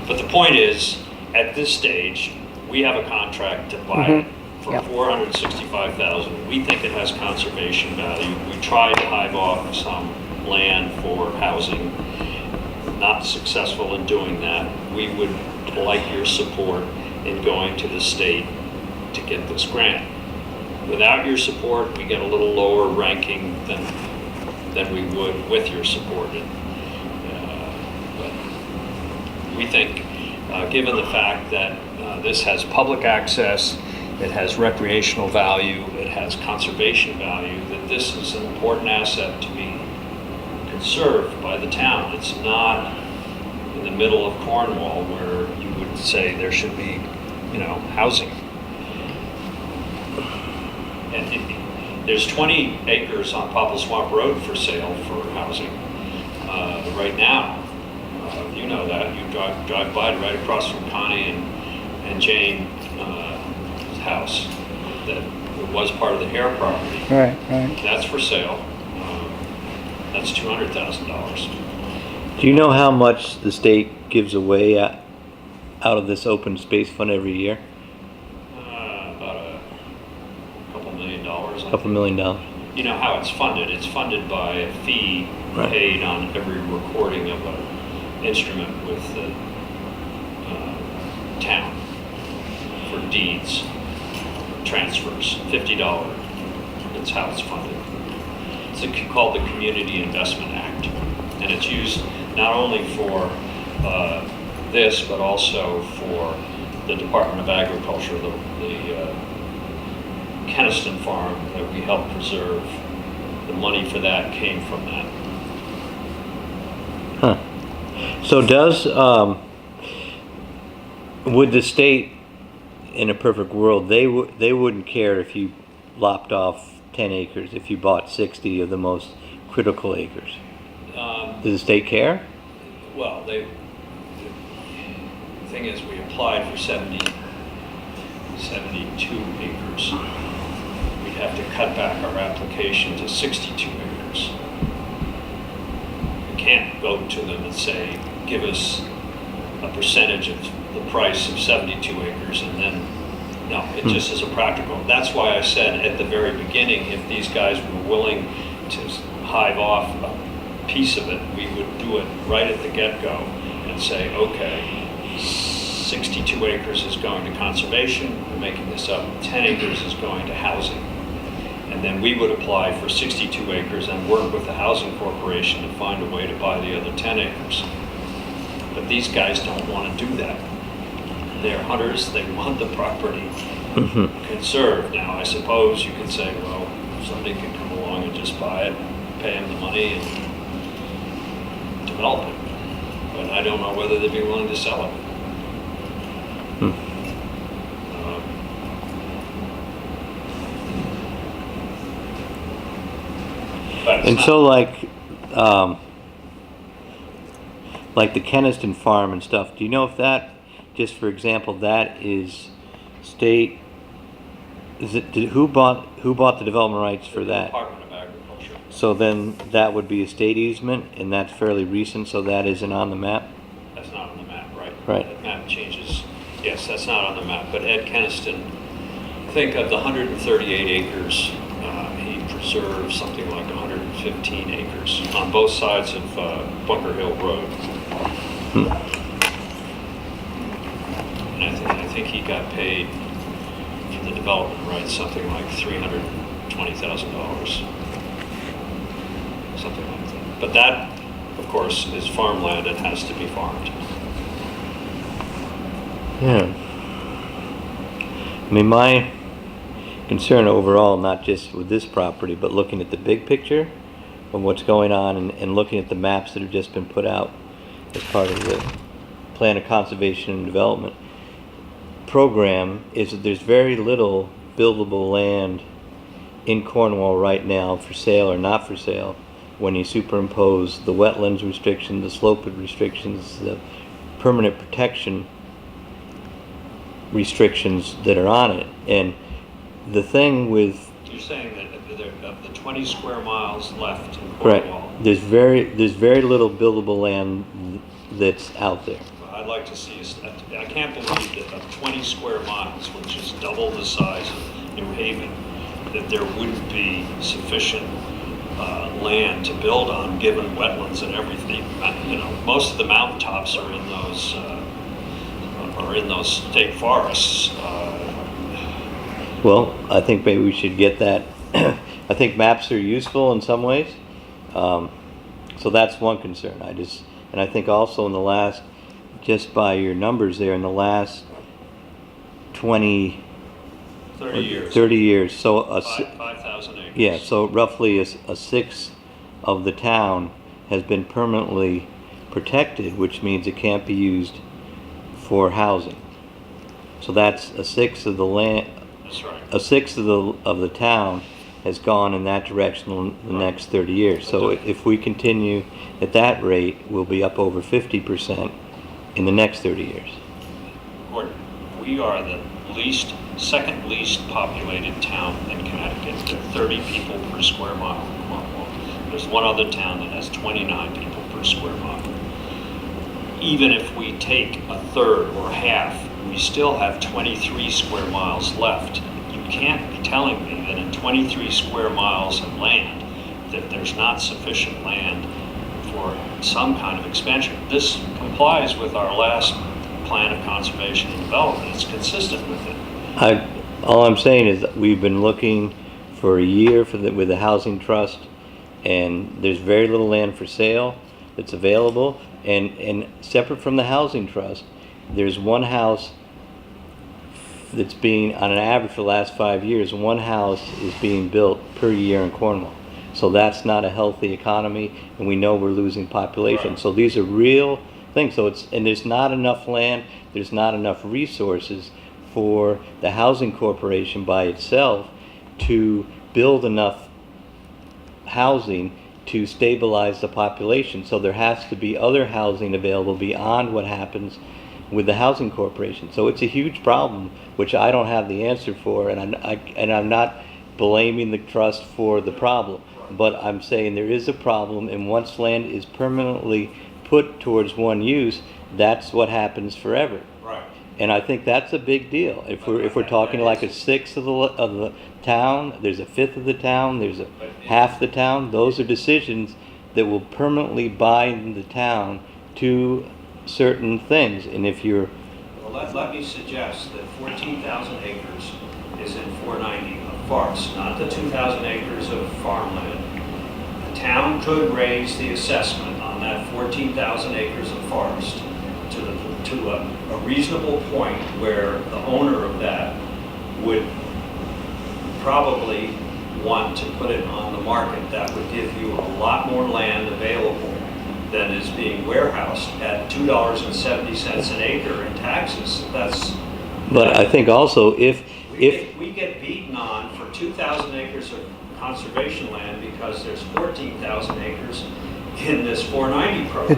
Speaker 5: But the point is, at this stage, we have a contract to buy it for
Speaker 2: Yep.
Speaker 5: $465,000. We think it has conservation value. We tried to hive off some land for housing, not successful in doing that. We would like your support in going to the state to get this grant. Without your support, we get a little lower ranking than we would with your support. But we think, given the fact that this has public access, it has recreational value, it has conservation value, that this is an important asset to be conserved by the town. It's not in the middle of Cornwall where you would say there should be, housing. And there's 20 acres on Popple Swamp Road for sale for housing right now. You know that. You drive by right across from Connie and Jane's house that was part of the Hare property.
Speaker 3: Right.
Speaker 5: That's for sale. That's $200,000.
Speaker 1: Do you know how much the state gives away out of this open space fund every year?
Speaker 5: About a couple $1 million. I
Speaker 1: A couple
Speaker 5: think.
Speaker 1: $1 million.
Speaker 5: You know how it's funded? It's funded by a fee
Speaker 1: Right.
Speaker 5: paid on every recording of an instrument with the town for deeds, transfers, $50. That's how it's funded. It's called the Community Investment Act, and it's used not only for this, but also for the Department of Agriculture, the Keniston farm that we helped preserve. The money for that came from that.
Speaker 1: Huh. So would the state, in a perfect world, they wouldn't care if you lopped off 10 acres, if you bought 60 of the most critical acres? Does the state care?
Speaker 5: Well, the thing is, we applied for 72 acres. We'd have to cut back our application to 62 acres. We can't go to them and say, give us a percentage of the price of 72 acres, and then, no, it just isn't practical. That's why I said at the very beginning, if these guys were willing to hive off a piece of it, we would do it right at the get-go and say, okay, 62 acres is going to conservation, we're making this up, 10 acres is going to housing. And then we would apply for 62 acres and work with the housing corporation to find a way to buy the other 10 acres. But these guys don't want to do that. They're hunters, they want the property conserved. Now, I suppose you could say, well, somebody could come along and just buy it, pay them the money, and develop it. But I don't know whether they'd be willing to sell it. But it's
Speaker 1: And
Speaker 5: not-
Speaker 1: so like the Keniston farm and stuff, do you know if that, just for example, that is state, who bought the development rights for that?
Speaker 5: Department of Agriculture.
Speaker 1: So then that would be a state easement, and that's fairly recent, so that isn't on the map?
Speaker 5: That's not on the map, right?
Speaker 1: Right.
Speaker 5: That map changes. Yes, that's not on the map, but Ed Keniston, think of the 138 acres, he preserved something like 115 acres on both sides of Bunker Hill Road. And I think he got paid for the development rights, something like $320,000. Something like that. But that, of course, is farmland and has to be farmed.
Speaker 1: Yeah. I mean, my concern overall, not just with this property, but looking at the big picture of what's going on and looking at the maps that have just been put out as part of the Plan of Conservation and Development program, is that there's very little buildable land in Cornwall right now for sale or not for sale when you superimpose the wetlands restriction, the slope restrictions, the permanent protection restrictions that are on it. And the thing with,
Speaker 5: You're saying that of the 20 square miles left in
Speaker 1: correct,
Speaker 5: Cornwall,
Speaker 1: there's very little buildable land that's out there.
Speaker 5: I'd like to see, I can't believe that of 20 square miles, which is double the size of New Haven, that there wouldn't be sufficient land to build on, given wetlands and everything. You know, most of the mountaintops are in those state forests.
Speaker 1: Well, I think maybe we should get that. I think maps are useful in some ways. So that's one concern. And I think also in the last, just by your numbers there, in the last 20,
Speaker 5: 30 years.
Speaker 1: 30 years, so
Speaker 5: 5,000 acres.
Speaker 1: yeah, so roughly a sixth of the town has been permanently protected, which means it can't be used for housing. So that's a sixth of the land.
Speaker 5: That's right.
Speaker 1: A sixth of the town has gone in that direction in the next 30 years. So if we continue at that rate, we'll be up over 50% in the next 30 years.
Speaker 5: Gordon, we are the second least populated town in Connecticut. There are 30 people per square mile in Cornwall. There's one other town that has 29 people per square mile. Even if we take a third or half, we still have 23 square miles left. You can't be telling me that in 23 square miles of land that there's not sufficient land for some kind of expansion. This complies with our last plan of conservation and development. It's consistent with it.
Speaker 1: All I'm saying is that we've been looking for a year with the housing trust, and there's very little land for sale that's available. And separate from the housing trust, there's one house that's being, on an average for the last 5 years, one house is being built per year in Cornwall. So that's not a healthy economy, and we know we're losing population.
Speaker 5: Right.
Speaker 1: So these are real things. So and there's not enough land, there's not enough resources for the housing corporation by itself to build enough housing to stabilize the population. So there has to be other housing available beyond what happens with the housing corporation. So it's a huge problem, which I don't have the answer for, and I'm not blaming the trust for the problem, but I'm saying there is a problem, and once land is permanently put towards one use, that's what happens forever.
Speaker 5: Right.
Speaker 1: And I think that's a big deal. If we're talking like a sixth of the town, there's a fifth of the town, there's a half the town. Those are decisions that will permanently bind the town to certain things. And if you're,
Speaker 5: Well, let me suggest that 14,000 acres is in 490 of forest, not the 2,000 acres of farmland. The town could raise the assessment on that 14,000 acres of forest to a reasonable point where the owner of that would probably want to put it on the market. That would give you a lot more land available than is being warehoused at $2.70 an acre in taxes.
Speaker 1: but I think also if
Speaker 5: We get beaten on for 2,000 acres of conservation land because there's 14,000 acres in this 490 program.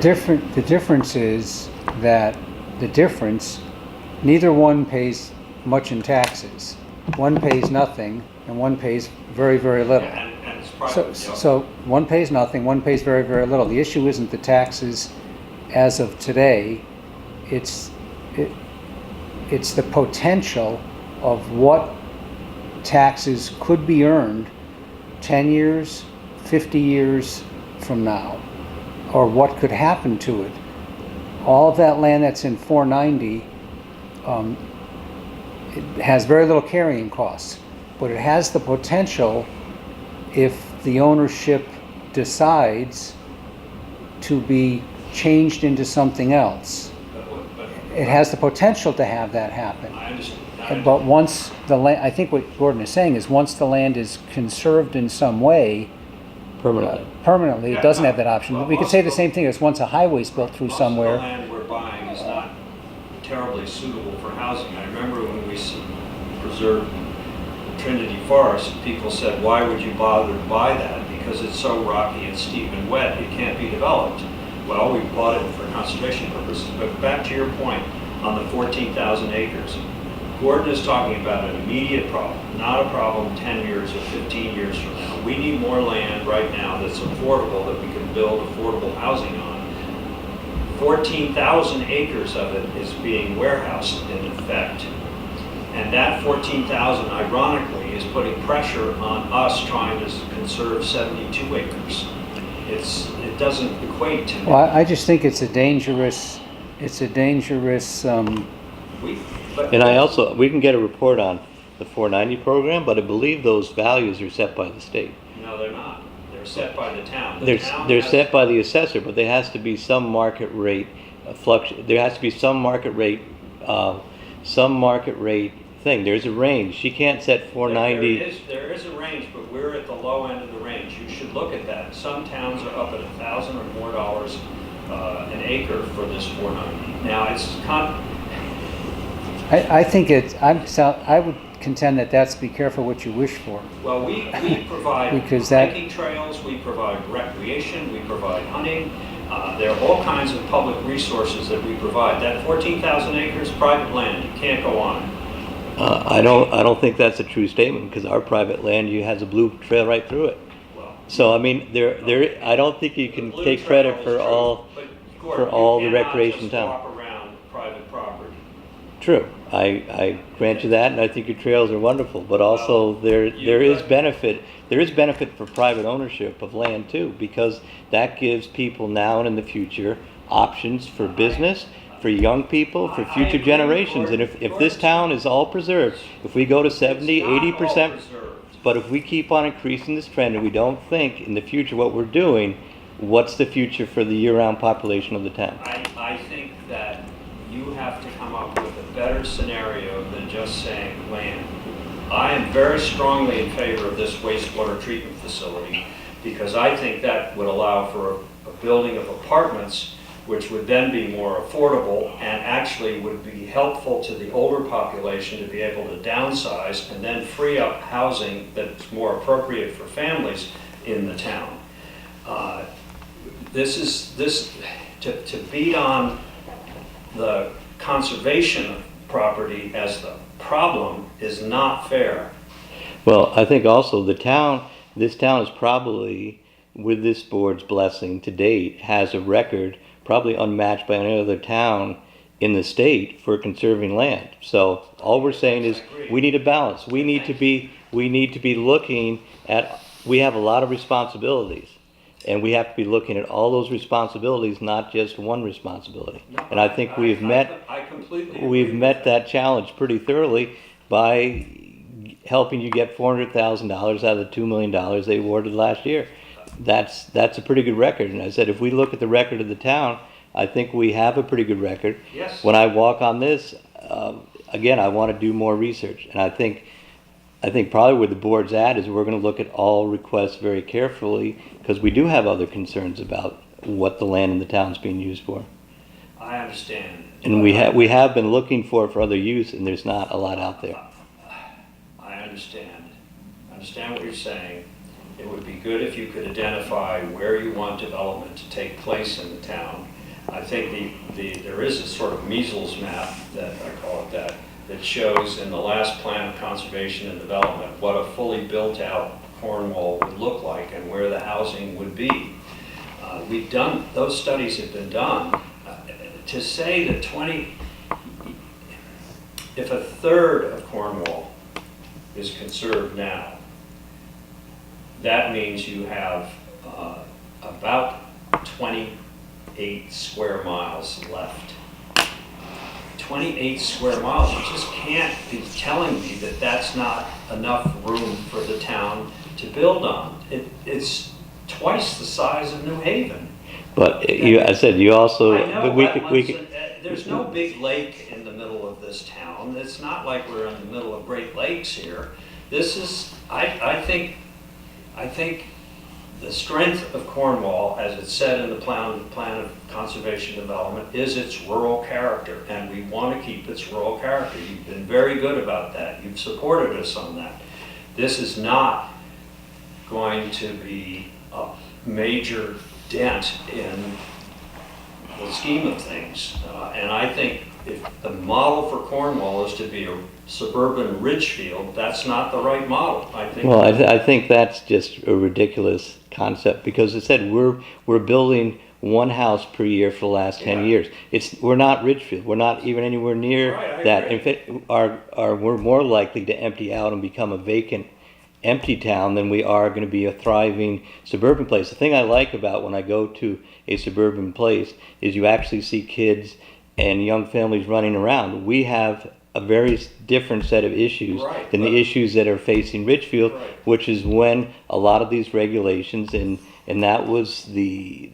Speaker 3: The difference is that neither one pays much in taxes. One pays nothing, and one pays very, very little.
Speaker 5: And it's private.
Speaker 3: So one pays nothing, one pays very, very little. The issue isn't the taxes as of today. It's the potential of what taxes could be earned 10 years, 50 years from now, or what could happen to it. All of that land that's in 490 it has very little carrying costs, but it has the potential, if the ownership decides, to be changed into something else.
Speaker 5: But
Speaker 3: It has the potential to have that happen.
Speaker 5: I understand.
Speaker 3: But once the land, I think what Gordon is saying is once the land is conserved in some way, permanently, it doesn't have that option.
Speaker 5: Well,
Speaker 3: We could say the same thing as once a highway's built through
Speaker 5: Most
Speaker 3: somewhere.
Speaker 5: of the land we're buying is not terribly suitable for housing. I remember when we preserved Trinity Forest, people said, why would you bother to buy that? Because it's so rocky and steep and wet, it can't be developed. Well, we bought it for conservation purposes. But back to your point on the 14,000 acres. Gordon is talking about an immediate problem, not a problem 10 years or 15 years from now. We need more land right now that's affordable, that we can build affordable housing on. 14,000 acres of it is being warehoused in effect. And that 14,000, ironically, is putting pressure on us trying to conserve 72 acres. It doesn't equate to me.
Speaker 3: Well, I just think it's a dangerous,
Speaker 1: And I also, we can get a report on the 490 program, but I believe those values are set by the state.
Speaker 5: No, they're not. They're set by the town. The
Speaker 1: They're,
Speaker 5: town
Speaker 1: they're
Speaker 5: has-
Speaker 1: set by the assessor, but there has to be some market rate there has to be some market rate thing. There's a range. She can't set 490.
Speaker 5: There is a range, but we're at the low end of the range. You should look at that. Some towns are up at $1,000 or more an acre for this 490. Now,
Speaker 3: I think I would contend that that's be careful what you wish for.
Speaker 5: well, we provide
Speaker 3: Because
Speaker 5: hiking trails, we provide recreation, we provide hunting. There are all kinds of public resources that we provide. That 14,000 acres, private land, you can't go on it.
Speaker 1: I don't think that's a true statement, because our private land, has a blue trail right through it.
Speaker 5: Well,
Speaker 1: So I mean, I don't think you can
Speaker 5: Blue
Speaker 1: take
Speaker 5: Trail
Speaker 1: credit
Speaker 5: is
Speaker 1: for
Speaker 5: true,
Speaker 1: all.
Speaker 5: but, Gordon,
Speaker 1: all the
Speaker 5: you cannot
Speaker 1: recreation
Speaker 5: just
Speaker 1: town.
Speaker 5: walk around private property.
Speaker 1: True, I grant you that, and I think your trails are wonderful. But also there is benefit. There is benefit for private ownership of land too, because that gives people now and in the future options for business, for young people, for
Speaker 5: I
Speaker 1: future
Speaker 5: agree,
Speaker 1: generations. And
Speaker 5: Gordon.
Speaker 1: if this town is all preserved, if we go to 70,
Speaker 5: It's not all
Speaker 1: 80%,
Speaker 5: preserved.
Speaker 1: but if we keep on increasing this trend and we don't think in the future what we're doing, what's the future for the year-round population of the town?
Speaker 5: I think that you have to come up with a better scenario than just saying land. I am very strongly in favor of this wastewater treatment facility, because I think that would allow for a building of apartments, which would then be more affordable and actually would be helpful to the older population to be able to downsize and then free up housing that's more appropriate for families in the town. To beat on the conservation of property as the problem is not fair.
Speaker 1: Well, I think also this town is probably, with this board's blessing to date, has a record probably unmatched by any other town in the state for conserving land. So all we're saying is we need a balance. We need to be looking at, we have a lot of responsibilities, and we have to be looking at all those responsibilities, not just one responsibility. And I think
Speaker 5: I completely agree
Speaker 1: we've
Speaker 5: with
Speaker 1: met
Speaker 5: that.
Speaker 1: that challenge pretty thoroughly by helping you get $400,000 out of the $2 million they awarded last year. That's a pretty good record. And I said, if we look at the record of the town, I think we have a pretty good record.
Speaker 5: Yes.
Speaker 1: When I walk on this, again, I want to do more research. And I think probably where the board's at is we're going to look at all requests very carefully, because we do have other concerns about what the land in the town's being used for.
Speaker 5: I understand.
Speaker 1: And we have been looking for other use, and there's not a lot out there.
Speaker 5: I understand. I understand what you're saying. It would be good if you could identify where you want development to take place in the town. I think there is a sort of measles map, that I call it that shows in the last plan of conservation and development what a fully built out Cornwall would look like and where the housing would be. Those studies have been done. To say that if a third of Cornwall is conserved now, that means you have about 28 square miles left. 28 square miles, you just can't be telling me that that's not enough room for the town to build on. It's twice the size of New Haven.
Speaker 1: But I said you also.
Speaker 5: I know,
Speaker 1: we
Speaker 5: wetlands,
Speaker 1: could.
Speaker 5: there's no big lake in the middle of this town. It's not like we're in the middle of Great Lakes here. This is, I think the strength of Cornwall, as it's said in the plan of conservation development, is its rural character, and we want to keep its rural character. You've been very good about that. You've supported us on that. This is not going to be a major dent in the scheme of things, and I think if the model for Cornwall is to be a suburban Ridgefield, that's not the right model, I think.
Speaker 1: Well, I think that's just a ridiculous concept because it said we're building one house per year for the last 10
Speaker 5: Yeah.
Speaker 1: years. We're not Ridgefield. We're not even anywhere near
Speaker 5: Right, I
Speaker 1: that.
Speaker 5: agree.
Speaker 1: In fact, we're more likely to empty out and become a vacant, empty town than we are going to be a thriving suburban place. The thing I like about when I go to a suburban place is you actually see kids and young families running around. We have a very different set of issues
Speaker 5: Right,
Speaker 1: than
Speaker 5: but-
Speaker 1: the issues that are facing Ridgefield,
Speaker 5: Right.
Speaker 1: which is when a lot of these regulations and that was the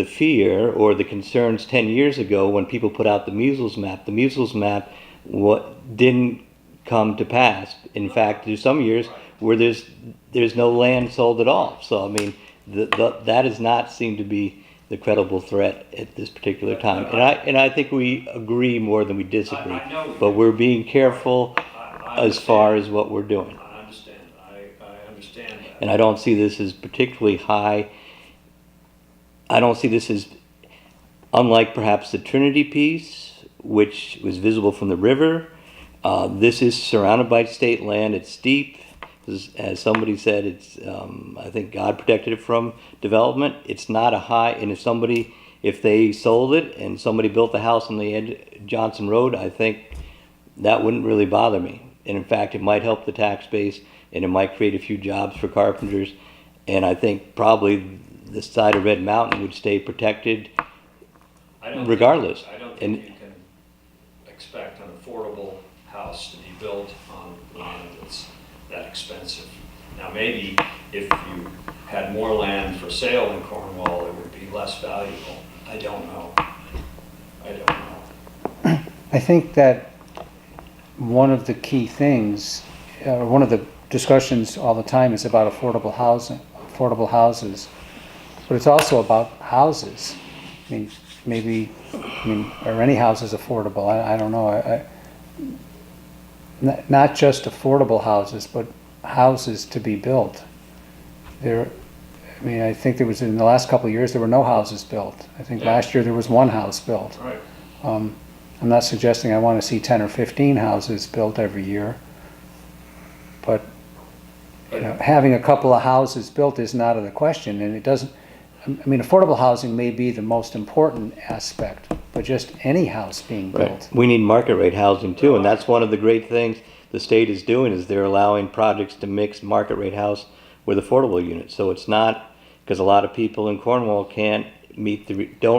Speaker 1: fear or the concerns 10 years ago when people put out the measles map. The measles map didn't come to pass. In fact, there's some years where there's no land sold at all. So I mean, that does not seem to be the credible threat at this particular time. And I think we agree more than we disagree.
Speaker 5: I know we
Speaker 1: But
Speaker 5: do.
Speaker 1: we're being careful
Speaker 5: I
Speaker 1: as far
Speaker 5: understand.
Speaker 1: as what we're doing.
Speaker 5: I understand, I understand that.
Speaker 1: And I don't see this as particularly high. I don't see this as, unlike perhaps the Trinity piece, which was visible from the river. This is surrounded by state land. It's steep. As somebody said, it's I think God protected it from development. It's not a high, and if they sold it and somebody built a house on the edge of Johnson Road, I think that wouldn't really bother me. And in fact, it might help the tax base, and it might create a few jobs for carpenters. And I think probably the side of Red Mountain would stay protected
Speaker 5: I don't
Speaker 1: regardless.
Speaker 5: I don't
Speaker 1: And-
Speaker 5: think you can expect an affordable house to be built on land that's that expensive. Now, maybe if you had more land for sale in Cornwall, it would be less valuable. I don't know. I don't know.
Speaker 3: I think that one of the key things, one of the discussions all the time is about affordable houses, but it's also about houses. I mean, are any houses affordable? I don't know. Not just affordable houses, but houses to be built. I think there was, in the last couple of years, there were no houses built. I think
Speaker 5: Yeah.
Speaker 3: last year there was one house built.
Speaker 5: Right.
Speaker 3: I'm not suggesting I want to see 10 or 15 houses built every year, but having a couple of houses built is not out of the question, and it doesn't, I mean, affordable housing may be the most important aspect, but just any house being built.
Speaker 1: Right. We need market rate housing too, and that's one of the great things the state is doing is they're allowing projects to mix market rate house with affordable units. So it's not, because a lot of people in Cornwall don't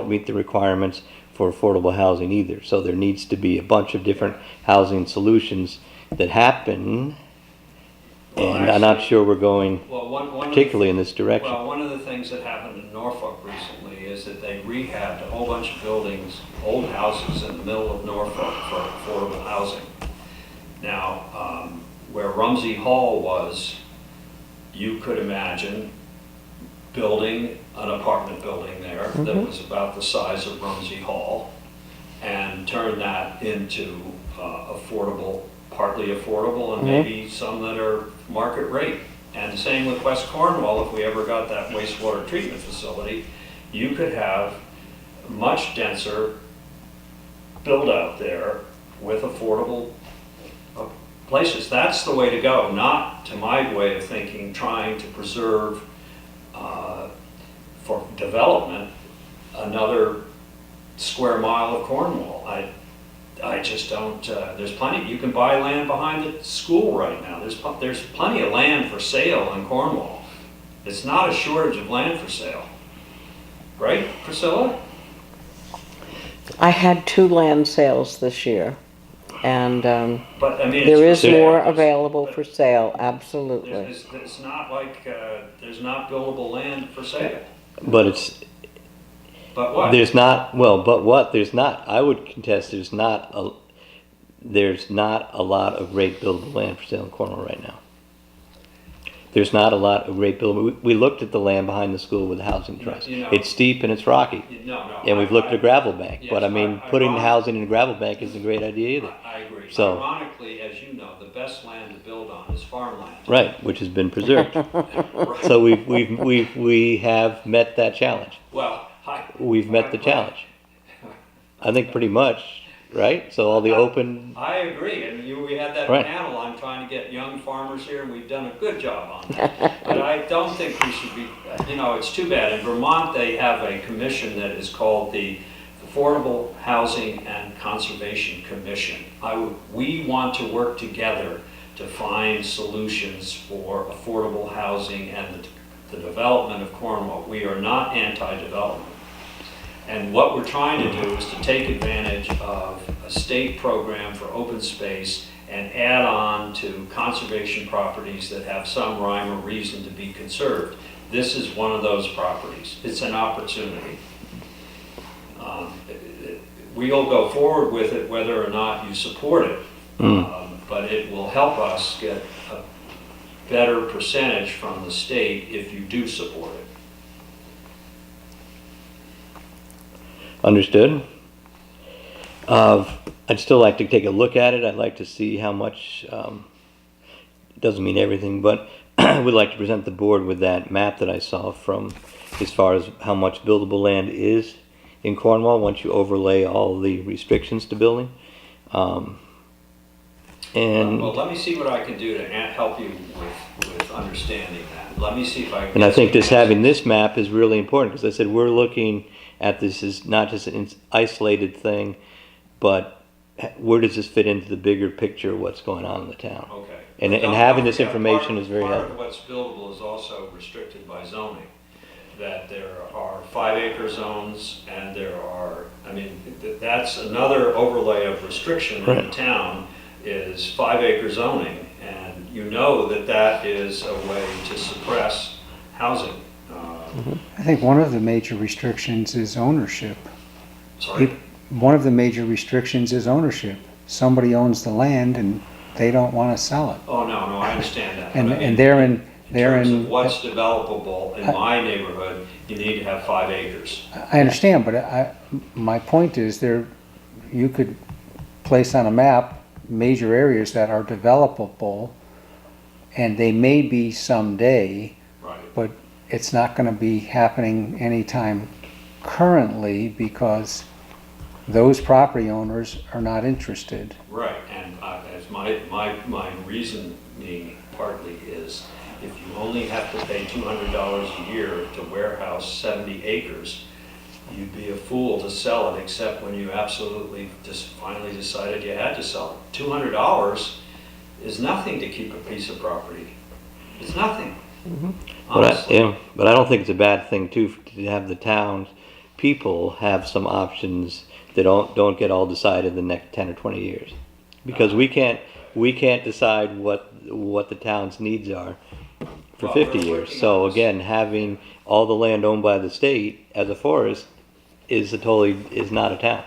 Speaker 1: meet the requirements for affordable housing either. So there needs to be a bunch of different housing solutions that happen,
Speaker 5: Well,
Speaker 1: and I'm not
Speaker 5: actually-
Speaker 1: sure we're going
Speaker 5: Well, one
Speaker 1: particularly in this direction.
Speaker 5: Well, one of the things that happened in Norfolk recently is that they rehabbed a whole bunch of buildings, old houses in the middle of Norfolk for affordable housing. Now, where Rumsey Hall was, you could imagine building an apartment building there that was about the size of Rumsey Hall and turn that into affordable, partly affordable, and maybe some that are market rate. And same with West Cornwall, if we ever got that wastewater treatment facility, you could have much denser build out there with affordable places. That's the way to go, not, to my way of thinking, trying to preserve for development another square mile of Cornwall. I just don't, there's plenty, you can buy land behind the school right now. There's plenty of land for sale in Cornwall. It's not a shortage of land for sale. Right, Priscilla?
Speaker 2: I had 2 land sales this year, and
Speaker 5: But I mean,
Speaker 2: there
Speaker 5: it's
Speaker 2: is
Speaker 5: for sale.
Speaker 2: more available for sale, absolutely.
Speaker 5: It's not like, there's not buildable land for sale.
Speaker 1: But it's,
Speaker 5: But what?
Speaker 1: there's not, well, but what, there's not, I would contest there's not a lot of great buildable land for sale in Cornwall right now. There's not a lot of great buildable, we looked at the land behind the school with the housing trust.
Speaker 5: You know-
Speaker 1: It's steep and it's rocky.
Speaker 5: No.
Speaker 1: And we've looked at a gravel bank,
Speaker 5: Yes,
Speaker 1: but I mean, putting housing in a gravel bank isn't a great idea either.
Speaker 5: I agree.
Speaker 1: So-
Speaker 5: Ironically, as you know, the best land to build on is farmland.
Speaker 1: Right, which has been preserved. So we have met that challenge.
Speaker 5: Well,
Speaker 1: We've met the challenge. I think pretty much, right? So all the open,
Speaker 5: I agree, and we had that
Speaker 1: Right.
Speaker 5: panel on trying to get young farmers here, and we've done a good job on that. But I don't think we should be, it's too bad. In Vermont, they have a commission that is called the Affordable Housing and Conservation Commission. We want to work together to find solutions for affordable housing and the development of Cornwall. We are not anti-development. And what we're trying to do is to take advantage of a state program for open space and add on to conservation properties that have some rhyme or reason to be conserved. This is one of those properties. It's an opportunity. We'll go forward with it whether or not you support it. But it will help us get a better percentage from the state if you do support it.
Speaker 1: understood. I'd still like to take a look at it. I'd like to see how much, doesn't mean everything, but I would like to present the board with that map that I saw from, as far as how much buildable land is in Cornwall once you overlay all the restrictions to building. And
Speaker 5: Well, let me see what I can do to help you with understanding that. Let me see if I can.
Speaker 1: And I think this, having this map is really important, because I said, we're looking at this as not just an isolated thing, but where does this fit into the bigger picture of what's going on in the town?
Speaker 5: Okay.
Speaker 1: And
Speaker 5: But don't
Speaker 1: having this
Speaker 5: forget,
Speaker 1: information is very
Speaker 5: Part
Speaker 1: helpful.
Speaker 5: of what's buildable is also restricted by zoning. That there are 5-acre zones and there are, that's another overlay of restriction in the
Speaker 1: Right.
Speaker 5: town is 5-acre zoning. And you know that is a way to suppress housing.
Speaker 3: I think one of the major restrictions is ownership.
Speaker 5: Sorry?
Speaker 3: One of the major restrictions is ownership. Somebody owns the land and they don't want to sell it.
Speaker 5: Oh, no, I understand that.
Speaker 3: And
Speaker 5: But I mean,
Speaker 3: and they're
Speaker 5: in terms
Speaker 3: in,
Speaker 5: of what's developable in my neighborhood, you need to have 5 acres.
Speaker 3: I understand, but my point is you could place on a map major areas that are developable, and they may be someday,
Speaker 5: Right.
Speaker 3: but it's not gonna be happening anytime currently because those property owners are not interested.
Speaker 5: Right, and as my reasoning partly is, if you only have to pay $200 a year to warehouse 70 acres, you'd be a fool to sell it, except when you absolutely just finally decided you had to sell it. $200 is nothing to keep a piece of property. It's nothing. Honestly.
Speaker 1: But I don't think it's a bad thing too, to have the town's people have some options that don't get all decided in the next 10 or 20 years. Because we can't decide what the town's needs are for
Speaker 5: Well,
Speaker 1: 50
Speaker 5: we're
Speaker 1: years.
Speaker 5: working
Speaker 1: So
Speaker 5: on this.
Speaker 1: again, having all the land owned by the state as a forest is not a town.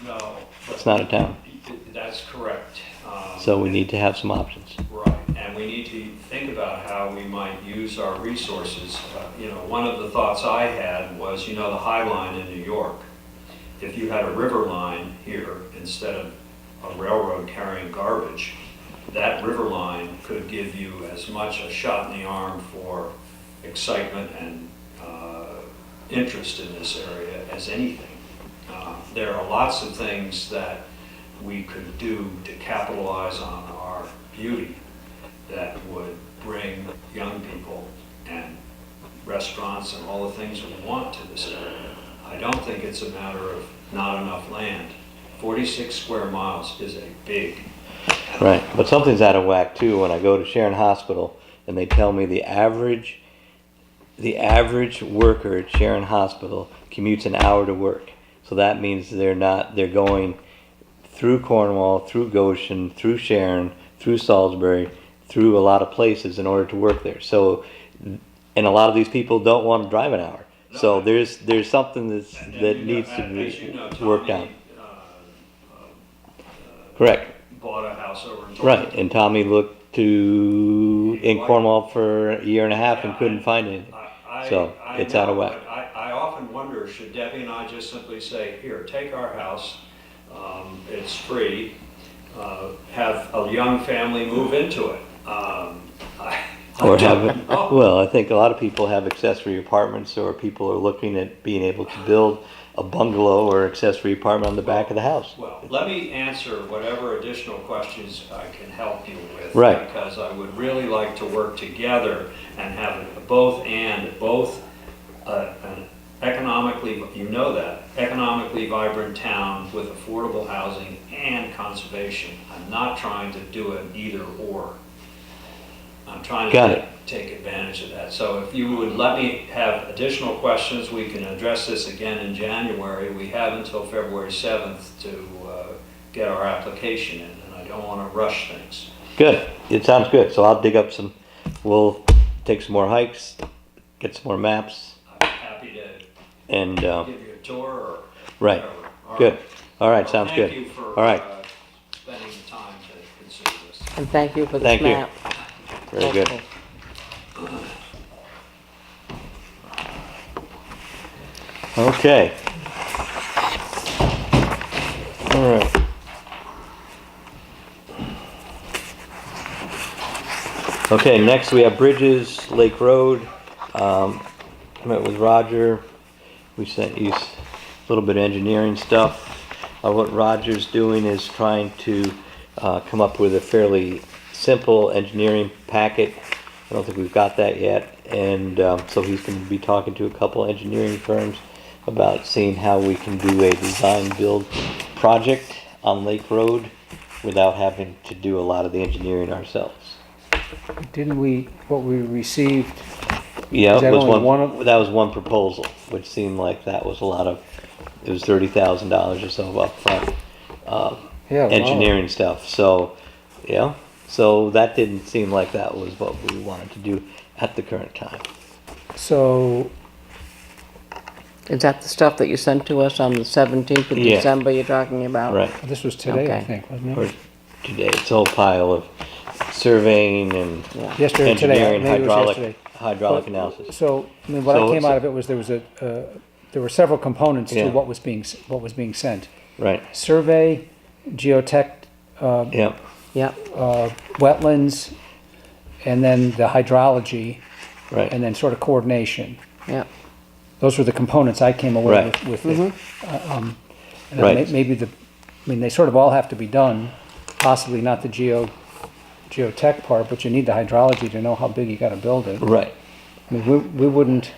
Speaker 5: No.
Speaker 1: It's not a town.
Speaker 5: That's correct.
Speaker 1: So we need to have some options.
Speaker 5: Right, and we need to think about how we might use our resources. One of the thoughts I had was, the High Line in New York. If you had a river line here instead of a railroad carrying garbage, that river line could give you as much a shot in the arm for excitement and interest in this area as anything. There are lots of things that we could do to capitalize on our beauty that would bring young people and restaurants and all the things we want to this area. I don't think it's a matter of not enough land. 46 square miles is a big.
Speaker 1: Right, but something's out of whack too when I go to Sharon Hospital and they tell me the average worker at Sharon Hospital commutes an hour to work. So that means they're going through Cornwall, through Goshen, through Sharon, through Salisbury, through a lot of places in order to work there. So, and a lot of these people don't want to drive an hour. So there's something that needs to be worked out. Correct.
Speaker 5: Bought a house over in Georgia.
Speaker 1: Right, and Tommy looked in Cornwall for a year and a half and couldn't find anything. So it's out of whack.
Speaker 5: I often wonder, should Debbie and I just simply say, here, take our house, it's free, have a young family move into it.
Speaker 1: Or have,
Speaker 5: Oh.
Speaker 1: well, I think a lot of people have accessory apartments, or people are looking at being able to build a bungalow or accessory apartment on the back of the house.
Speaker 5: Well, let me answer whatever additional questions I can help you with.
Speaker 1: Right.
Speaker 5: Because I would really like to work together and have both an economically, you know that, economically vibrant town with affordable housing and conservation. I'm not trying to do an either or. I'm trying
Speaker 1: Got
Speaker 5: to
Speaker 1: it.
Speaker 5: take advantage of that. So if you would let me have additional questions, we can address this again in January. We have until February 7th to get our application in, and I don't want to rush things.
Speaker 1: Good, it sounds good, so I'll dig up we'll take some more hikes, get some more maps,
Speaker 5: I'm happy to
Speaker 1: and,
Speaker 5: give you a tour or
Speaker 1: right,
Speaker 5: whatever. All
Speaker 1: good.
Speaker 5: right.
Speaker 1: All right,
Speaker 5: Well,
Speaker 1: sounds good.
Speaker 5: Thank you for
Speaker 1: All right,
Speaker 5: spending the time to consider this.
Speaker 2: And thank you for the
Speaker 1: Thank you.
Speaker 2: map.
Speaker 1: very good. Okay. All right. Okay, next we have Bridges, Lake Road. Met with Roger. We sent you a little bit of engineering stuff. What Roger's doing is trying to come up with a fairly simple engineering packet. I don't think we've got that yet. And so he's going to be talking to a couple engineering firms about seeing how we can do a design build project on Lake Road without having to do a lot of the engineering ourselves.
Speaker 3: Didn't we, what we received,
Speaker 1: Yeah,
Speaker 3: Is that
Speaker 1: it was
Speaker 3: only
Speaker 1: one,
Speaker 3: one of-
Speaker 1: that was one proposal, which seemed like that was a lot of, it was $30,000 or so upfront,
Speaker 3: yeah, wow.
Speaker 1: engineering stuff, so, yeah. So that didn't seem like that was what we wanted to do at the current time.
Speaker 3: So,
Speaker 2: Is that the stuff that you sent to us on the 17th of
Speaker 1: Yeah.
Speaker 2: December you're talking about?
Speaker 1: Right,
Speaker 3: this was today, I
Speaker 2: Okay.
Speaker 3: think, wasn't
Speaker 1: or
Speaker 3: it?
Speaker 1: today, it's a whole pile of surveying and
Speaker 2: Yeah.
Speaker 3: Yesterday, or today,
Speaker 1: engineering,
Speaker 3: maybe it was yesterday.
Speaker 1: hydraulic
Speaker 3: But-
Speaker 1: analysis.
Speaker 3: So, I mean, what I
Speaker 1: So-
Speaker 3: came out of it was there were several components
Speaker 1: Yeah.
Speaker 3: to what was being sent.
Speaker 1: Right,
Speaker 3: Survey, geotech,
Speaker 1: yeah,
Speaker 2: Yep,
Speaker 3: wetlands, and then the hydrology,
Speaker 1: right,
Speaker 3: and then sort of coordination.
Speaker 2: yep.
Speaker 3: Those were the components I came away
Speaker 1: Right.
Speaker 3: with it. And then
Speaker 1: Right.
Speaker 3: maybe they sort of all have to be done, possibly not the geotech part, but you need the hydrology to know how big you gotta build it.
Speaker 1: right,
Speaker 3: I mean, we wouldn't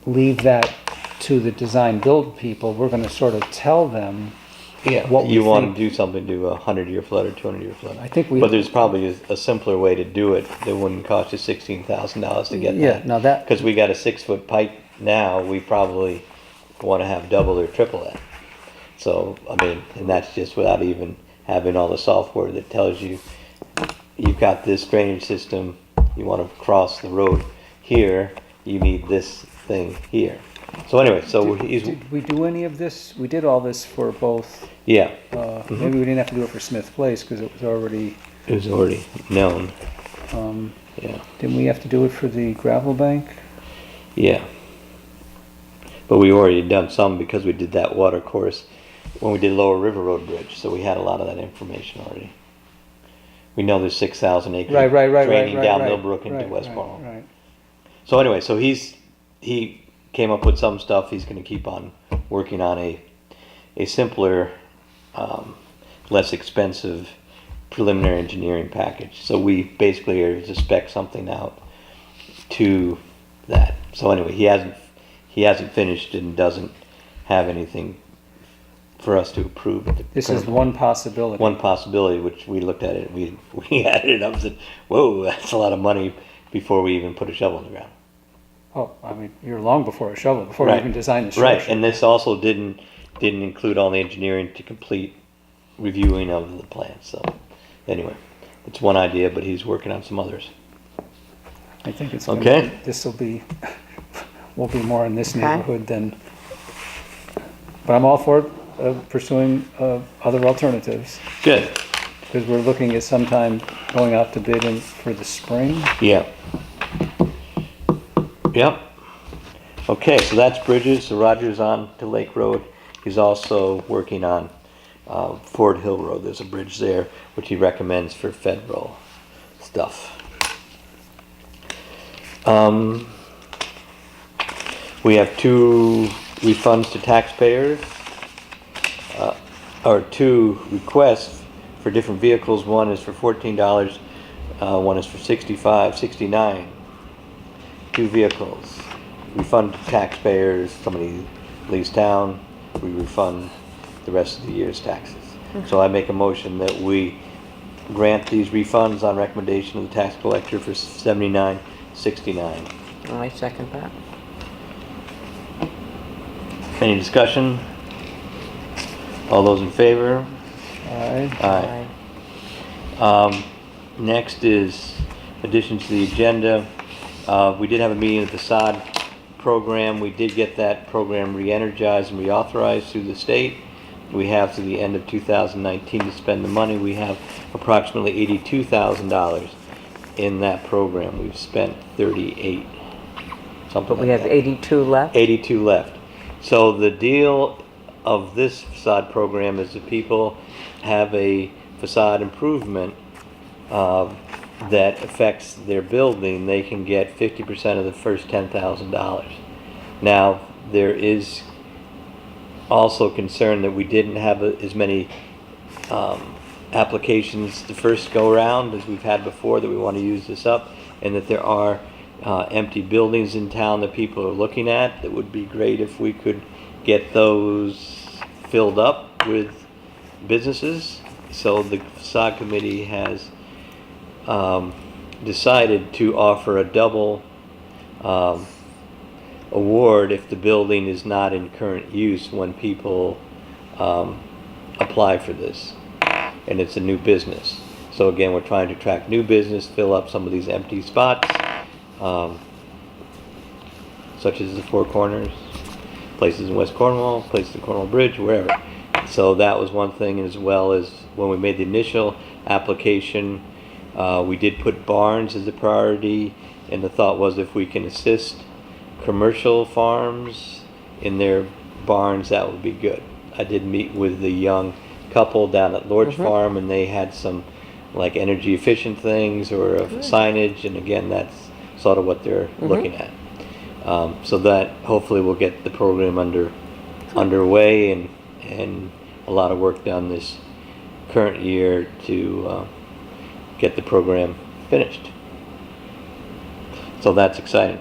Speaker 3: leave that to the design build people. We're gonna sort of tell them
Speaker 1: yeah.
Speaker 3: what we
Speaker 1: You want
Speaker 3: think.
Speaker 1: to do something, do a 100-year flood or 200-year flood.
Speaker 3: I think we.
Speaker 1: But there's probably a simpler way to do it that wouldn't cost you $16,000 to get
Speaker 3: Yeah,
Speaker 1: that.
Speaker 3: now that,
Speaker 1: Because we got a 6-foot pipe now, we probably want to have double or triple that. So, I mean, and that's just without even having all the software that tells you, you've got this drainage system, you want to cross the road here, you need this thing here. So anyway, so he's,
Speaker 3: did we do any of this? We did all this for both,
Speaker 1: yeah,
Speaker 3: maybe we didn't have to do it for Smith Place, because it was already,
Speaker 1: it was already known, yeah.
Speaker 3: didn't we have to do it for the gravel bank?
Speaker 1: Yeah. But we already done some because we did that water course when we did Lower River Road Bridge, so we had a lot of that information already. We know there's 6,000 acres
Speaker 3: Right,
Speaker 1: draining down
Speaker 3: right,
Speaker 1: Millbrook into
Speaker 3: right,
Speaker 1: West
Speaker 3: right,
Speaker 1: Cornwall.
Speaker 3: right.
Speaker 1: So anyway, so he came up with some stuff. He's going to keep on working on a simpler, less expensive preliminary engineering package. So we basically are to spec something out to that. So anyway, he hasn't finished and doesn't have anything for us to approve. At the
Speaker 3: This is
Speaker 1: current
Speaker 3: one possibility.
Speaker 1: one possibility, which we looked at it, we added it up and said, whoa, that's a lot of money before we even put a shovel in the ground.
Speaker 3: Oh, I mean, you're long before a shovel, before
Speaker 1: Right.
Speaker 3: you even design the
Speaker 1: Right,
Speaker 3: structure.
Speaker 1: and this also didn't include all the engineering to complete reviewing of the plan, so, anyway, it's one idea, but he's working on some others.
Speaker 3: I think it's
Speaker 1: Okay.
Speaker 3: this'll be, will be more in this
Speaker 2: Okay.
Speaker 3: neighborhood than, but I'm all for pursuing other alternatives,
Speaker 1: Good,
Speaker 3: because we're looking at sometime going out to bid for the spring.
Speaker 1: yeah. Yep. Okay, so that's Bridges, so Roger's on to Lake Road. He's also working on Ford Hill Road. There's a bridge there, which he recommends for federal stuff. We have 2 refunds to taxpayers, or 2 requests for different vehicles. One is for $14, one is for $69. 2 vehicles. Refund to taxpayers, somebody leaves town, we refund the rest of the year's taxes. So I make a motion that we grant these refunds on recommendation of the tax collector for $79.69.
Speaker 2: I second that.
Speaker 1: Any discussion? All those in favor?
Speaker 3: Aye.
Speaker 1: Aye. Next is addition to the agenda. We did have a meeting of the facade program. We did get that program re-energized and reauthorized through the state. We have to the end of 2019 to spend the money. We have approximately $82,000 in that program. We've spent 38, something
Speaker 2: But we
Speaker 1: like
Speaker 2: have
Speaker 1: that.
Speaker 2: 82 left?
Speaker 1: 82 left. So the deal of this facade program is if people have a facade improvement that affects their building, they can get 50% of the first $10,000. Now, there is also concern that we didn't have as many applications the first go around as we've had before, that we want to use this up, and that there are empty buildings in town that people are looking at. That would be great if we could get those filled up with businesses. So the facade committee has decided to offer a double award if the building is not in current use when people apply for this, and it's a new business. So again, we're trying to attract new business, fill up some of these empty spots, such as the Four Corners, places in West Cornwall, places in Cornwall Bridge, wherever. So that was one thing, as well as when we made the initial application, we did put barns as a priority, and the thought was if we can assist commercial farms in their barns, that would be good. I did meet with the young couple down at Lord's Farm, and they had some like energy efficient things or signage, and again, that's sort of what they're looking at. So that hopefully will get the program underway, and a lot of work done this current year to get the program finished. So that's exciting.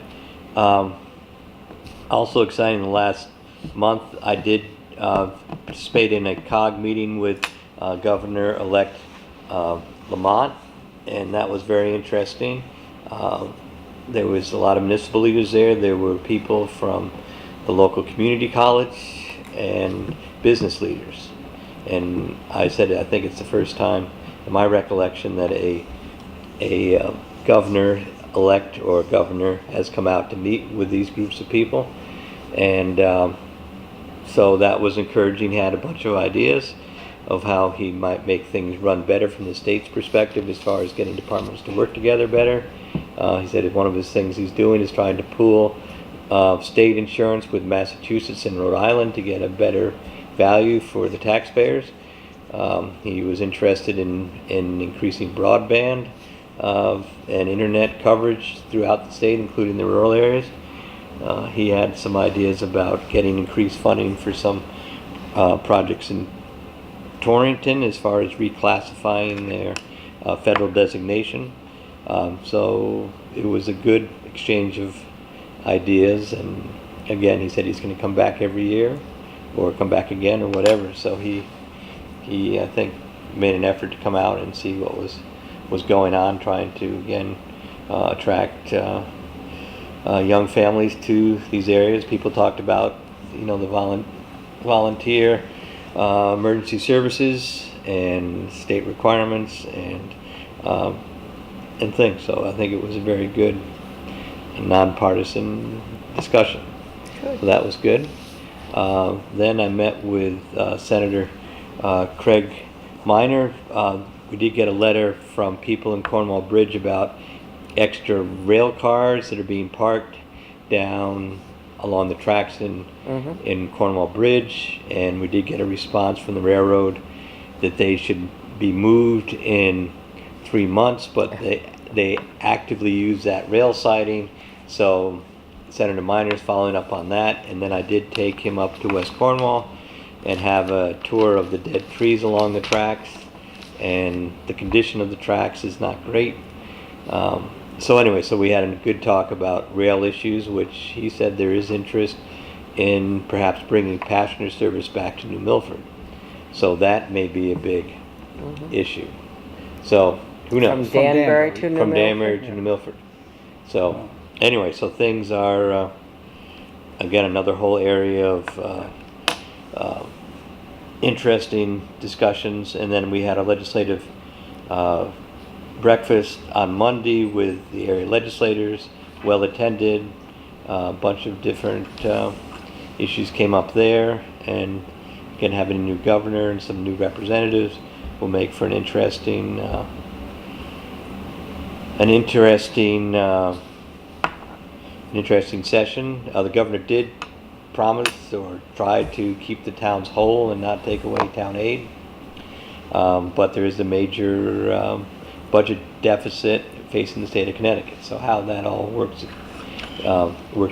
Speaker 1: Also exciting, the last month I did participate in a COG meeting with Governor-elect Lamont, and that was very interesting. There was a lot of municipal leaders there. There were people from the local community college and business leaders. And I said, I think it's the first time in my recollection that a governor-elect or governor has come out to meet with these groups of people. And so that was encouraging. He had a bunch of ideas of how he might make things run better from the state's perspective as far as getting departments to work together better. He said one of his things he's doing is trying to pool state insurance with Massachusetts and Rhode Island to get a better value for the taxpayers. He was interested in increasing broadband and internet coverage throughout the state, including the rural areas. He had some ideas about getting increased funding for some projects in Torrington as far as reclassifying their federal designation. So it was a good exchange of ideas, and again, he said he's going to come back every year or come back again or whatever. So he I think made an effort to come out and see what was going on, trying to again attract young families to these areas. People talked about the volunteer emergency services and state requirements and things. So I think it was a very good nonpartisan discussion. Good. So that was good. Then I met with Senator Craig Minor. We did get a letter from people in Cornwall Bridge about extra rail cars that are being parked down along the tracks in Cornwall Bridge, and we did get a response from the railroad that they should be moved in 3 months, but they actively use that rail siding So Senator Minor's following up on that, and then I did take him up to West Cornwall and have a tour of the dead trees along the tracks, and the condition of the tracks is not great. So anyway, so we had a good talk about rail issues, which he said there is interest in perhaps bringing passenger service back to New Milford. So that may be a big issue. So who knows?
Speaker 2: From Danbury to New
Speaker 1: From
Speaker 2: Milford?
Speaker 1: Danbury to New Milford. So anyway, so things are, again, another whole area of interesting discussions. And then we had a legislative breakfast on Monday with the area legislators, well attended. A bunch of different issues came up there, and again, having a new governor and some new representatives will make for an interesting session. The governor did promise or try to keep the towns whole and not take away town aid, but there is a major budget deficit facing the state of Connecticut. So how that all works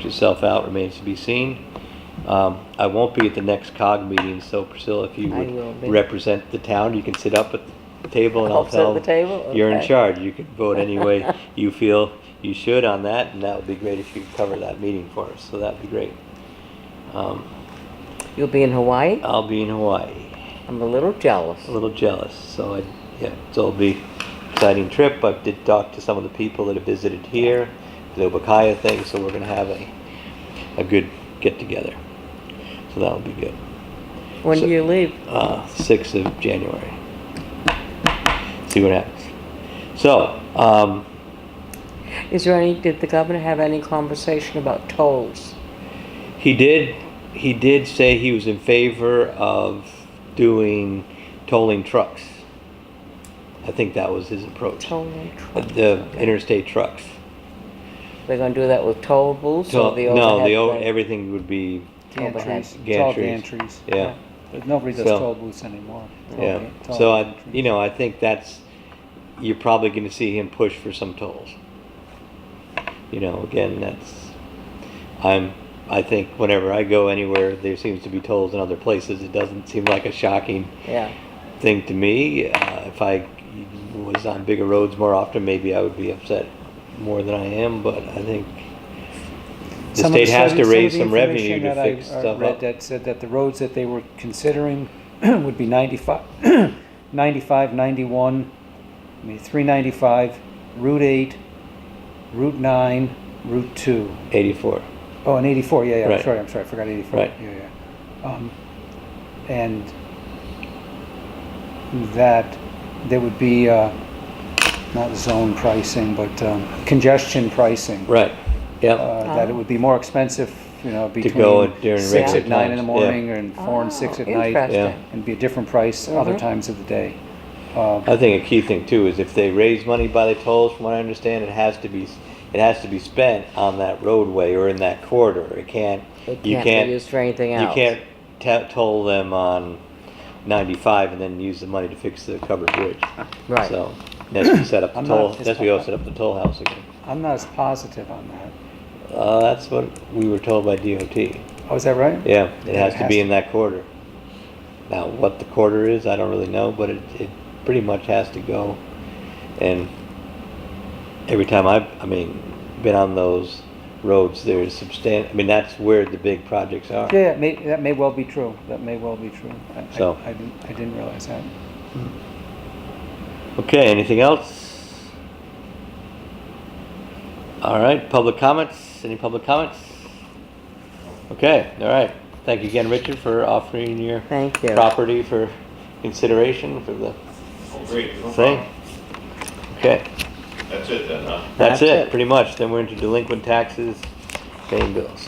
Speaker 1: itself out remains to be seen. I won't be at the next COG meeting, so Priscilla, if you
Speaker 2: I will
Speaker 1: would
Speaker 2: be.
Speaker 1: represent the town, you can sit up at the table and
Speaker 2: I'll
Speaker 1: I'll
Speaker 2: sit at
Speaker 1: tell
Speaker 2: the table?
Speaker 1: you're in
Speaker 2: Okay.
Speaker 1: charge. You can vote any way you feel you should on that, and that would be great if you could cover that meeting for us. So that'd be great.
Speaker 2: You'll be in Hawaii?
Speaker 1: I'll be in Hawaii.
Speaker 2: I'm a little jealous.
Speaker 1: A little jealous. So it'll be an exciting trip. I did talk to some of the people that have visited here, the Obakaya thing, so we're going to have a good get together. So that'll be good.
Speaker 2: When do you leave?
Speaker 1: 6th of January. See what happens. So,
Speaker 2: Did the governor have any conversation about tolls?
Speaker 1: he did say he was in favor of doing tolling trucks. I think that was his approach.
Speaker 2: Tolling trucks?
Speaker 1: The interstate trucks.
Speaker 2: They're gonna do that with toll booths or the
Speaker 1: No,
Speaker 2: overhead thing?
Speaker 1: everything would be,
Speaker 3: Gantries.
Speaker 1: Gantries.
Speaker 3: It's all gantries.
Speaker 1: yeah.
Speaker 3: But nobody does
Speaker 1: So-
Speaker 3: toll booths anymore. It's all
Speaker 1: Yeah,
Speaker 3: it's all
Speaker 1: so
Speaker 3: gantries.
Speaker 1: I think you're probably gonna see him push for some tolls. Again, I think whenever I go anywhere, there seems to be tolls in other places. It doesn't seem like a shocking
Speaker 2: Yeah.
Speaker 1: thing to me. If I was on bigger roads more often, maybe I would be upset more than I am, but I think the
Speaker 3: Some of
Speaker 1: state has to
Speaker 3: some of
Speaker 1: raise
Speaker 3: the
Speaker 1: some revenue
Speaker 3: information
Speaker 1: to
Speaker 3: that I
Speaker 1: fix stuff
Speaker 3: read
Speaker 1: up.
Speaker 3: that said that the roads that they were considering would be 95, 95, 91, 395, Route 8, Route 9, Route 2.
Speaker 1: 84.
Speaker 3: Oh, and 84, yeah,
Speaker 1: Right.
Speaker 3: I'm sorry, I forgot 84.
Speaker 1: Right.
Speaker 3: Yeah. And that there would be, not zone pricing, but congestion pricing.
Speaker 1: Right, yep.
Speaker 3: That it would be more expensive,
Speaker 1: go
Speaker 3: between
Speaker 1: during
Speaker 3: 6
Speaker 1: regular
Speaker 3: at 9 in the
Speaker 1: times,
Speaker 3: morning and 4 and 6 at night.
Speaker 2: Interesting.
Speaker 1: Yeah.
Speaker 3: And be a different price other times of the day.
Speaker 1: I think a key thing too is if they raise money by the tolls, from what I understand, it has to be spent on that roadway or in that corridor. It can't.
Speaker 2: It
Speaker 1: You
Speaker 2: can't be
Speaker 1: can't.
Speaker 2: used for anything
Speaker 1: You
Speaker 2: else.
Speaker 1: can't toll them on 95 and then use the money to fix the covered bridge.
Speaker 2: Right.
Speaker 1: So that's we set up the
Speaker 3: I'm
Speaker 1: toll.
Speaker 3: not-
Speaker 1: That's we all set up the toll house again.
Speaker 3: I'm not as positive on that.
Speaker 1: That's what we were told by DOT.
Speaker 3: Oh, is that right?
Speaker 1: Yeah, it has to
Speaker 3: has
Speaker 1: be
Speaker 3: to-
Speaker 1: in that corridor. Now, what the corridor is, I don't really know, but it pretty much has to go. And every time I've been on those roads, there's that's where the big projects are.
Speaker 3: Yeah, that may well be true. That may well be true.
Speaker 1: So-
Speaker 3: I didn't realize that.
Speaker 1: Okay, anything else? All right, public comments? Any public comments? Okay, all right. Thank you again, Richard, for offering your
Speaker 2: Thank you.
Speaker 1: property for consideration for the
Speaker 5: Oh, great. No
Speaker 1: thing.
Speaker 5: problem.
Speaker 1: Okay,
Speaker 5: That's it then, huh?
Speaker 1: that's
Speaker 2: That's
Speaker 1: it,
Speaker 2: it.
Speaker 1: pretty much. Then we're into delinquent taxes, paying bills.